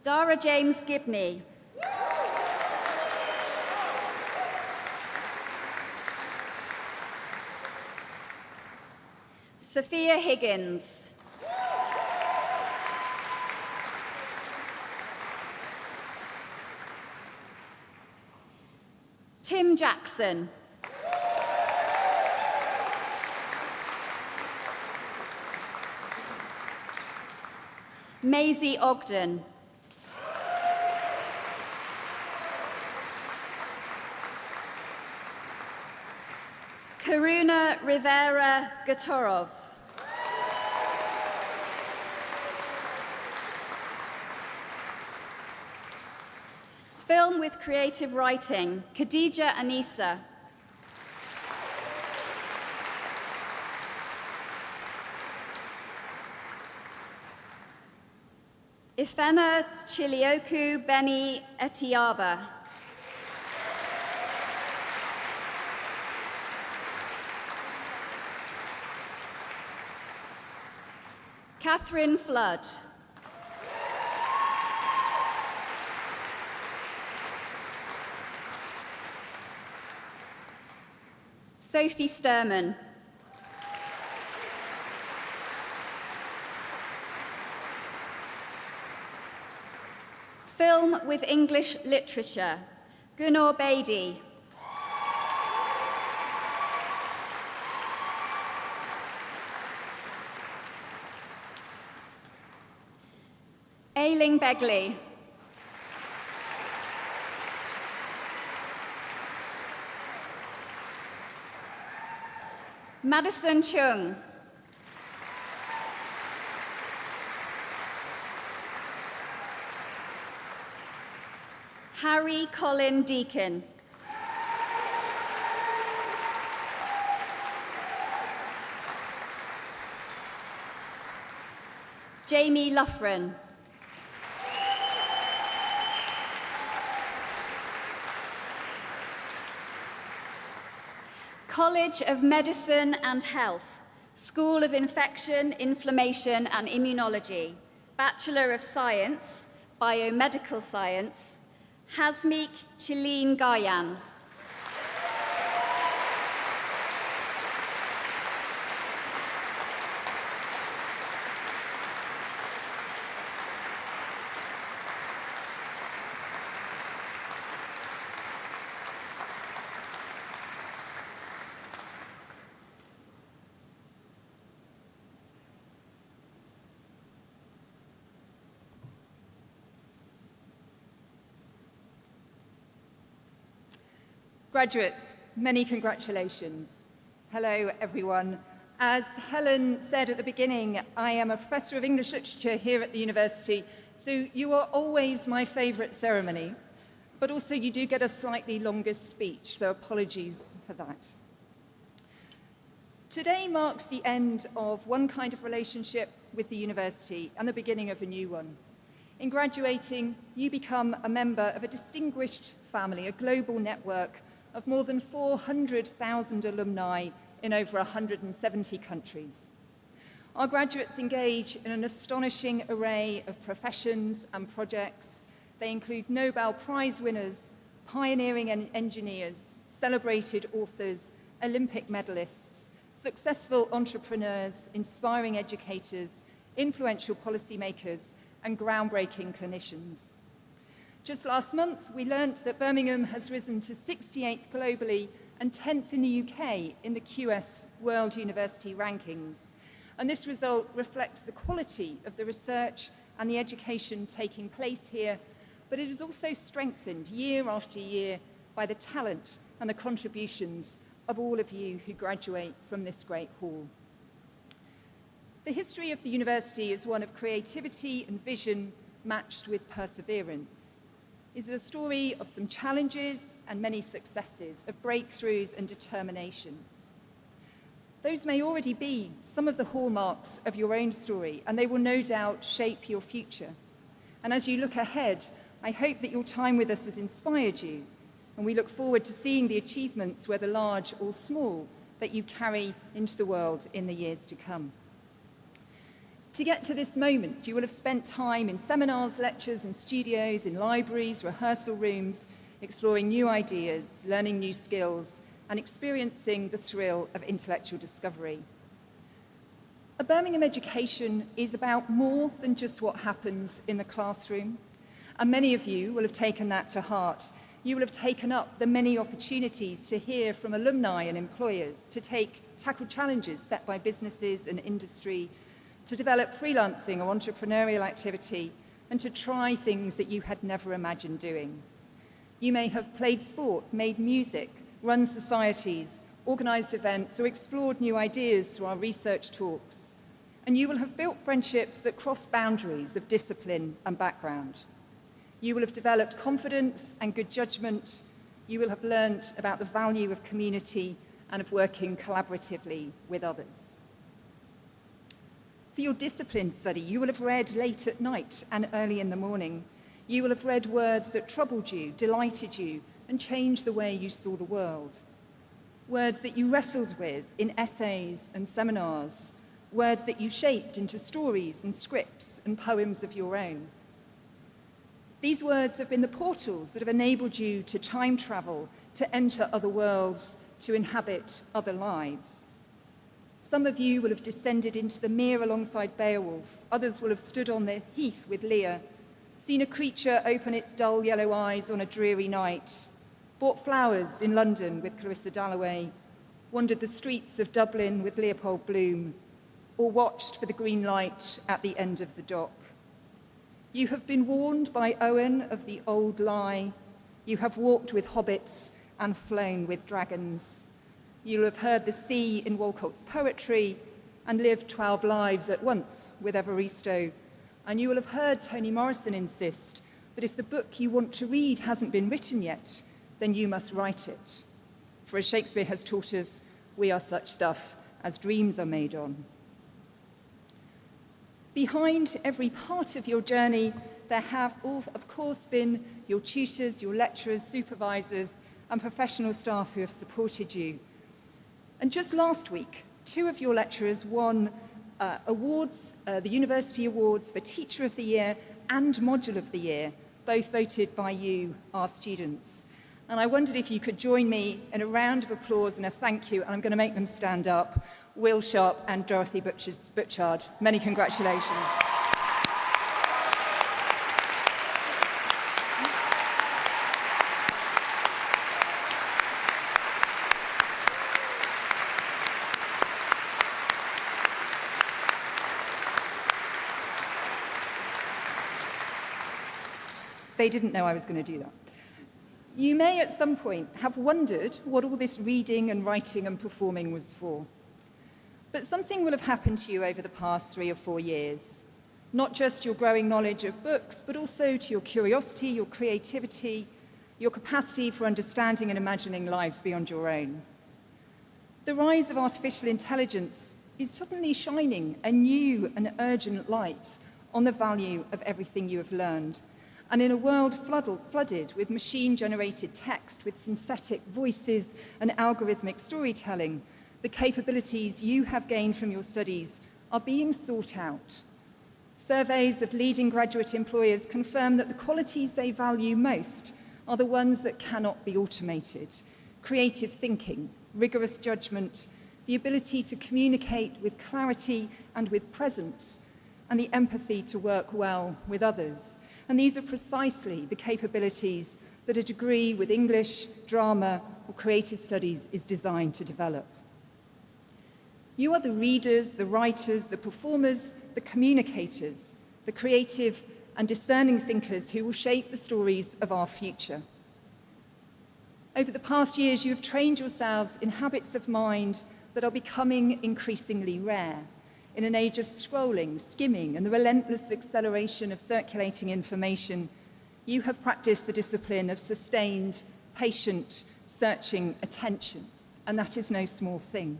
Dara James Gibney. Sophia Higgins. Tim Jackson. Maisie Ogden. Karuna Rivera Gatorov. Film with Creative Writing, Khadija Anissa. Ifena Chilioku Beni Etiaba. Catherine Flood. Sophie Sturman. Film with English Literature, Gunnar Beatty. Ailing Begley. Madison Chung. Harry Colin Deacon. Jamie Loughran. College of Medicine and Health, School of Infection, Inflammation and Immunology, Bachelor of Science, Biomedical Science, Hasmik Chileen Gayan. Graduates, many congratulations. Hello, everyone. As Helen said at the beginning, I am a professor of English literature here at the university, so you are always my favourite ceremony, but also you do get a slightly longer speech, so apologies for that. Today marks the end of one kind of relationship with the university and the beginning of a new one. In graduating, you become a member of a distinguished family, a global network of more than 400,000 alumni in over 170 countries. Our graduates engage in an astonishing array of professions and projects. They include Nobel Prize winners, pioneering engineers, celebrated authors, Olympic medalists, successful entrepreneurs, inspiring educators, influential policymakers, and groundbreaking clinicians. Just last month, we learnt that Birmingham has risen to 68th globally and 10th in the UK in the QS World University Rankings. And this result reflects the quality of the research and the education taking place here, but it is also strengthened year after year by the talent and the contributions of all of you who graduate from this great hall. The history of the university is one of creativity and vision matched with perseverance. It is a story of some challenges and many successes, of breakthroughs and determination. Those may already be some of the hallmarks of your own story, and they will no doubt shape your future. And as you look ahead, I hope that your time with us has inspired you, and we look forward to seeing the achievements, whether large or small, that you carry into the world in the years to come. To get to this moment, you will have spent time in seminars, lectures and studios, in libraries, rehearsal rooms, exploring new ideas, learning new skills, and experiencing the thrill of intellectual discovery. A Birmingham education is about more than just what happens in the classroom, and many of you will have taken that to heart. You will have taken up the many opportunities to hear from alumni and employers, to tackle challenges set by businesses and industry, to develop freelancing or entrepreneurial activity, and to try things that you had never imagined doing. You may have played sport, made music, run societies, organised events, or explored new ideas through our research talks. And you will have built friendships that cross boundaries of discipline and background. You will have developed confidence and good judgment. You will have learnt about the value of community and of working collaboratively with others. For your discipline study, you will have read late at night and early in the morning. You will have read words that troubled you, delighted you, and changed the way you saw the world. Words that you wrestled with in essays and seminars. Words that you shaped into stories and scripts and poems of your own. These words have been the portals that have enabled you to time travel, to enter other worlds, to inhabit other lives. Some of you will have descended into the mere alongside Beowulf. Others will have stood on the heath with Lear. seen a creature open its dull yellow eyes on a dreary night, bought flowers in London with Clarissa Dalloway, wandered the streets of Dublin with Leopold Bloom, or watched for the green light at the end of the dock. You have been warned by Owen of the old lie. You have walked with hobbits and flown with dragons. You'll have heard the sea in Walcott's poetry and lived 12 lives at once with Evaristo. And you will have heard Toni Morrison insist that if the book you want to read hasn't been written yet, then you must write it. For as Shakespeare has taught us, we are such stuff as dreams are made on. Behind every part of your journey, there have, of course, been your tutors, your lecturers, supervisors, and professional staff who have supported you. And just last week, 2 of your lecturers won awards, the University Awards for Teacher of the Year and Module of the Year, both voted by you, our students. And I wondered if you could join me in a round of applause and a thank you, and I'm going to make them stand up. Will Sharp and Dorothy Butchard. Many congratulations. They didn't know I was going to do that. You may at some point have wondered what all this reading and writing and performing was for. But something will have happened to you over the past 3 or 4 years. Not just your growing knowledge of books, but also to your curiosity, your creativity, your capacity for understanding and imagining lives beyond your own. The rise of artificial intelligence is suddenly shining a new and urgent light on the value of everything you have learned. And in a world flooded with machine-generated text, with synthetic voices and algorithmic storytelling, the capabilities you have gained from your studies are being sought out. Surveys of leading graduate employers confirm that the qualities they value most are the ones that cannot be automated: creative thinking, rigorous judgment, the ability to communicate with clarity and with presence, and the empathy to work well with others. And these are precisely the capabilities that a degree with English, drama, or creative studies is designed to develop. You are the readers, the writers, the performers, the communicators, the creative and discerning thinkers who will shape the stories of our future. Over the past years, you have trained yourselves in habits of mind that are becoming increasingly rare. In an age of scrolling, skimming, and the relentless acceleration of circulating information, you have practiced the discipline of sustained, patient, searching attention, and that is no small thing.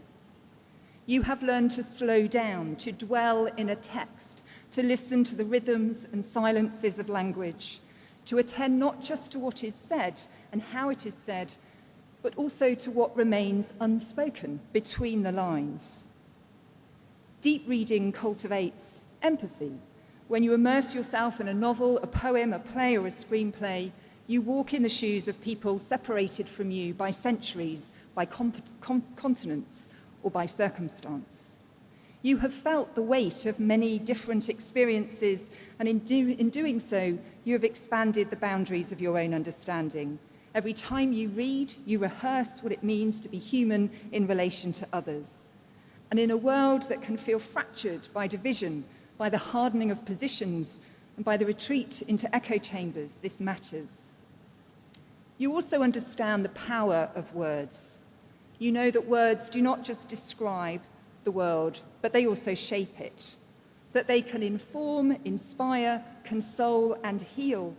You have learned to slow down, to dwell in a text, to listen to the rhythms and silences of language, to attend not just to what is said and how it is said, but also to what remains unspoken between the lines. Deep reading cultivates empathy. When you immerse yourself in a novel, a poem, a play, or a screenplay, you walk in the shoes of people separated from you by centuries, by continents, or by circumstance. You have felt the weight of many different experiences, and in doing so, you have expanded the boundaries of your own understanding. Every time you read, you rehearse what it means to be human in relation to others. And in a world that can feel fractured by division, by the hardening of positions, and by the retreat into echo chambers, this matters. You also understand the power of words. You know that words do not just describe the world, but they also shape it. That they can inform, inspire, console, and heal,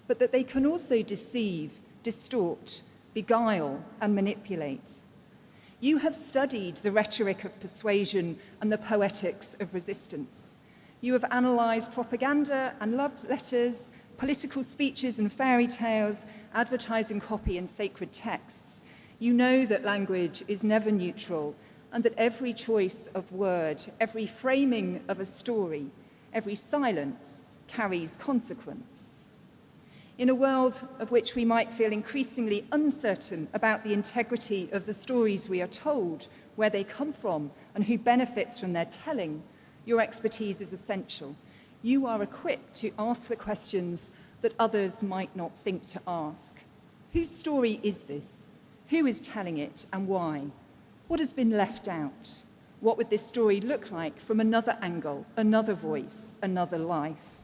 but that they can also deceive, distort, beguile, and manipulate. You have studied the rhetoric of persuasion and the poetics of resistance. You have analysed propaganda and love letters, political speeches and fairy tales, advertising copy and sacred texts. You know that language is never neutral, and that every choice of word, every framing of a story, every silence carries consequence. In a world of which we might feel increasingly uncertain about the integrity of the stories we are told, where they come from, and who benefits from their telling, your expertise is essential. you are equipped to ask the questions that others might not think to ask. Whose story is this? Who is telling it and why? What has been left out? What would this story look like from another angle, another voice, another life?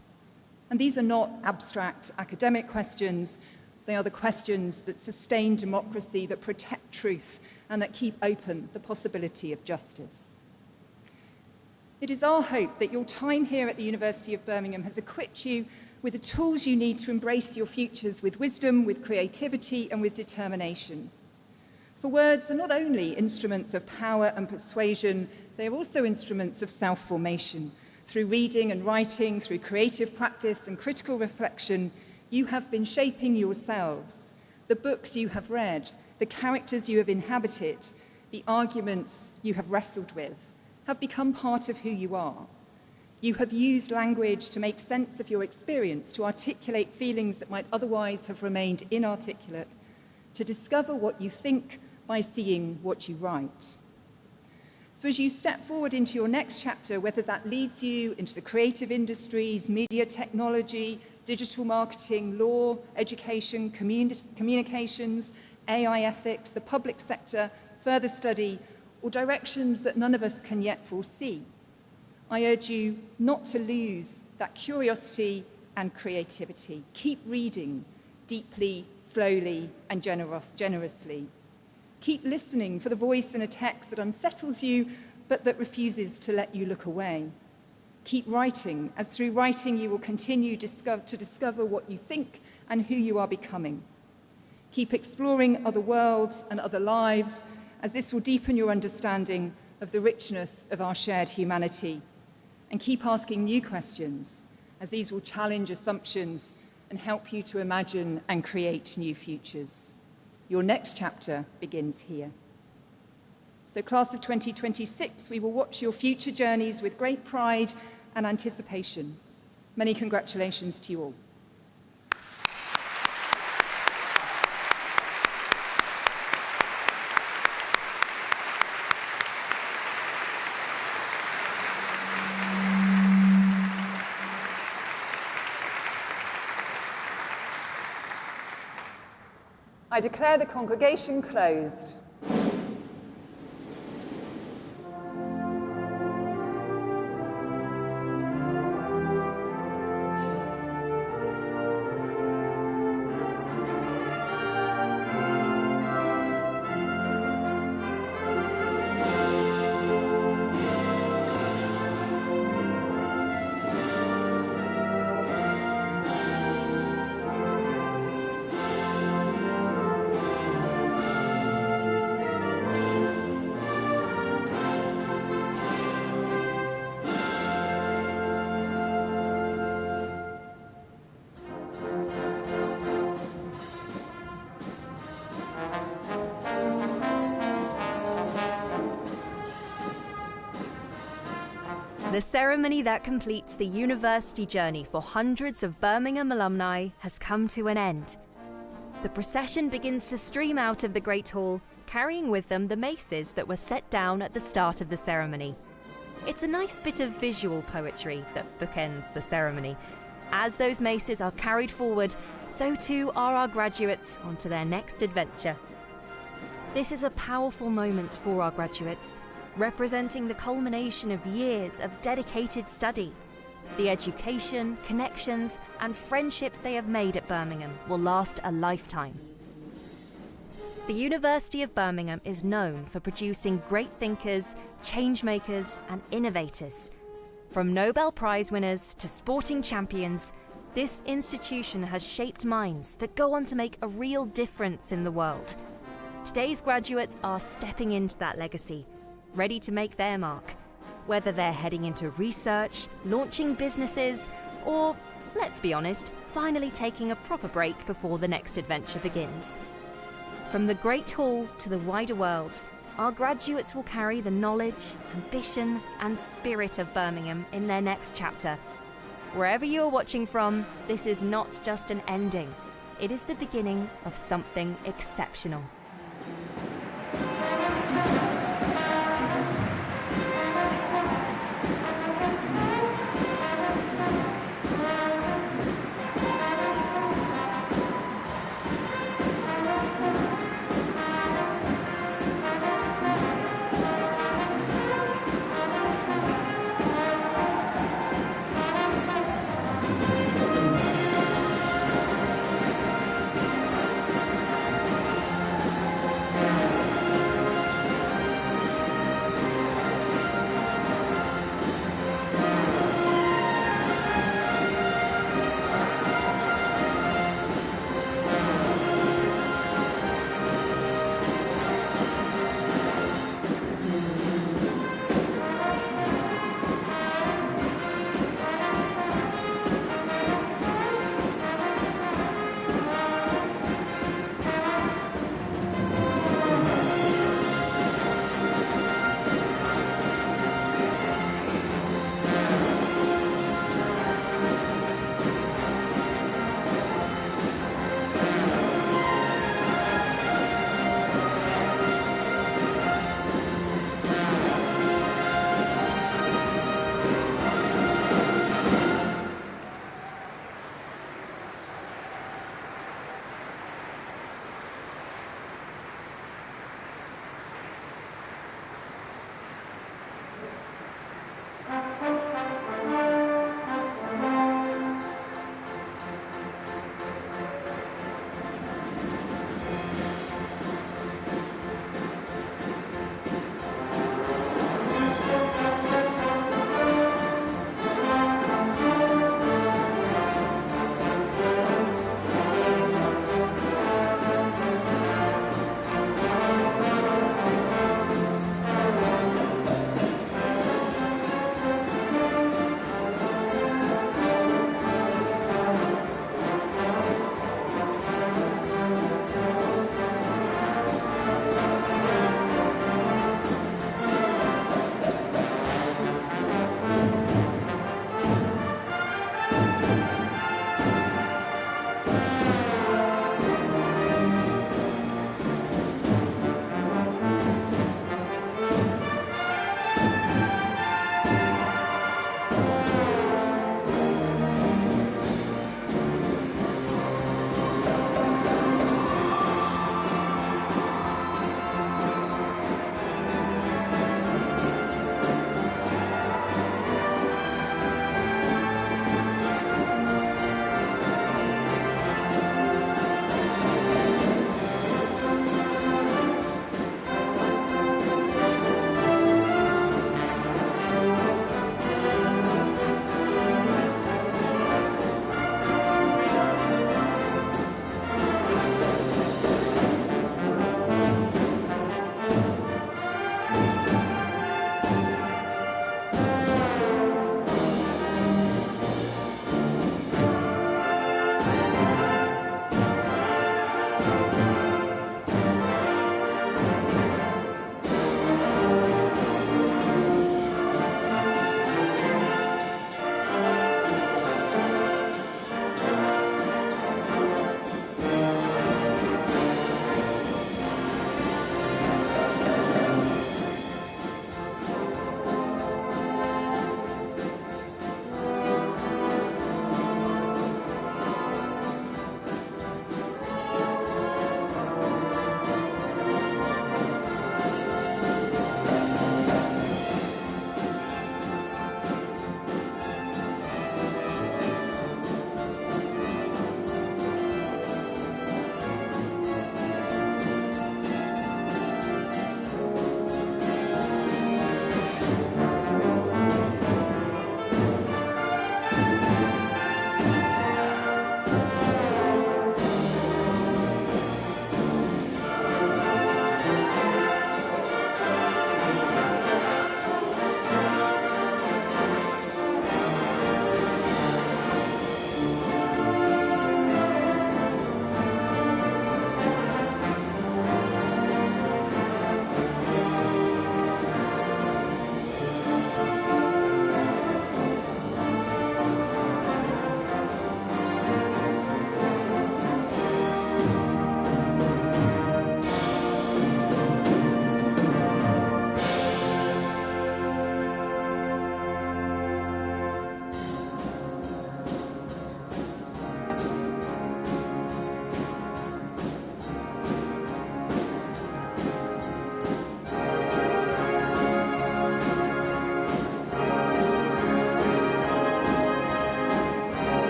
And these are not abstract academic questions. They are the questions that sustain democracy, that protect truth, and that keep open the possibility of justice. It is our hope that your time here at the University of Birmingham has equipped you with the tools you need to embrace your futures with wisdom, with creativity, and with determination. For words are not only instruments of power and persuasion, they are also instruments of self-formation. Through reading and writing, through creative practice and critical reflection, you have been shaping yourselves. The books you have read, the characters you have inhabited, the arguments you have wrestled with, have become part of who you are. You have used language to make sense of your experience, to articulate feelings that might otherwise have remained inarticulate, to discover what you think by seeing what you write. So as you step forward into your next chapter, whether that leads you into the creative industries, media technology, digital marketing, law, education, communications, AI ethics, the public sector, further study, or directions that none of us can yet foresee, I urge you not to lose that curiosity and creativity. Keep reading deeply, slowly, and generously. Keep listening for the voice in a text that unsettles you, but that refuses to let you look away. Keep writing, as through writing you will continue to discover what you think and who you are becoming. Keep exploring other worlds and other lives, as this will deepen your understanding of the richness of our shared humanity. And keep asking new questions, as these will challenge assumptions and help you to imagine and create new futures. Your next chapter begins here. So, class of 2026, we will watch your future journeys with great pride and anticipation. Many congratulations to you all. I declare the congregation closed. The ceremony that completes the university journey for hundreds of Birmingham alumni has come to an end. The procession begins to stream out of the Great Hall, carrying with them the maces that were set down at the start of the ceremony. It's a nice bit of visual poetry that bookends the ceremony. As those maces are carried forward, so too are our graduates onto their next adventure. This is a powerful moment for our graduates, representing the culmination of years of dedicated study. The education, connections, and friendships they have made at Birmingham will last a lifetime. The University of Birmingham is known for producing great thinkers, change makers, and innovators. From Nobel Prize winners to sporting champions, this institution has shaped minds that go on to make a real difference in the world. Today's graduates are stepping into that legacy, ready to make their mark, whether they're heading into research, launching businesses, or, let's be honest, finally taking a proper break before the next adventure begins. From the Great Hall to the wider world, our graduates will carry the knowledge, ambition, and spirit of Birmingham in their next chapter. Wherever you are watching from, this is not just an ending. It is the beginning of something exceptional.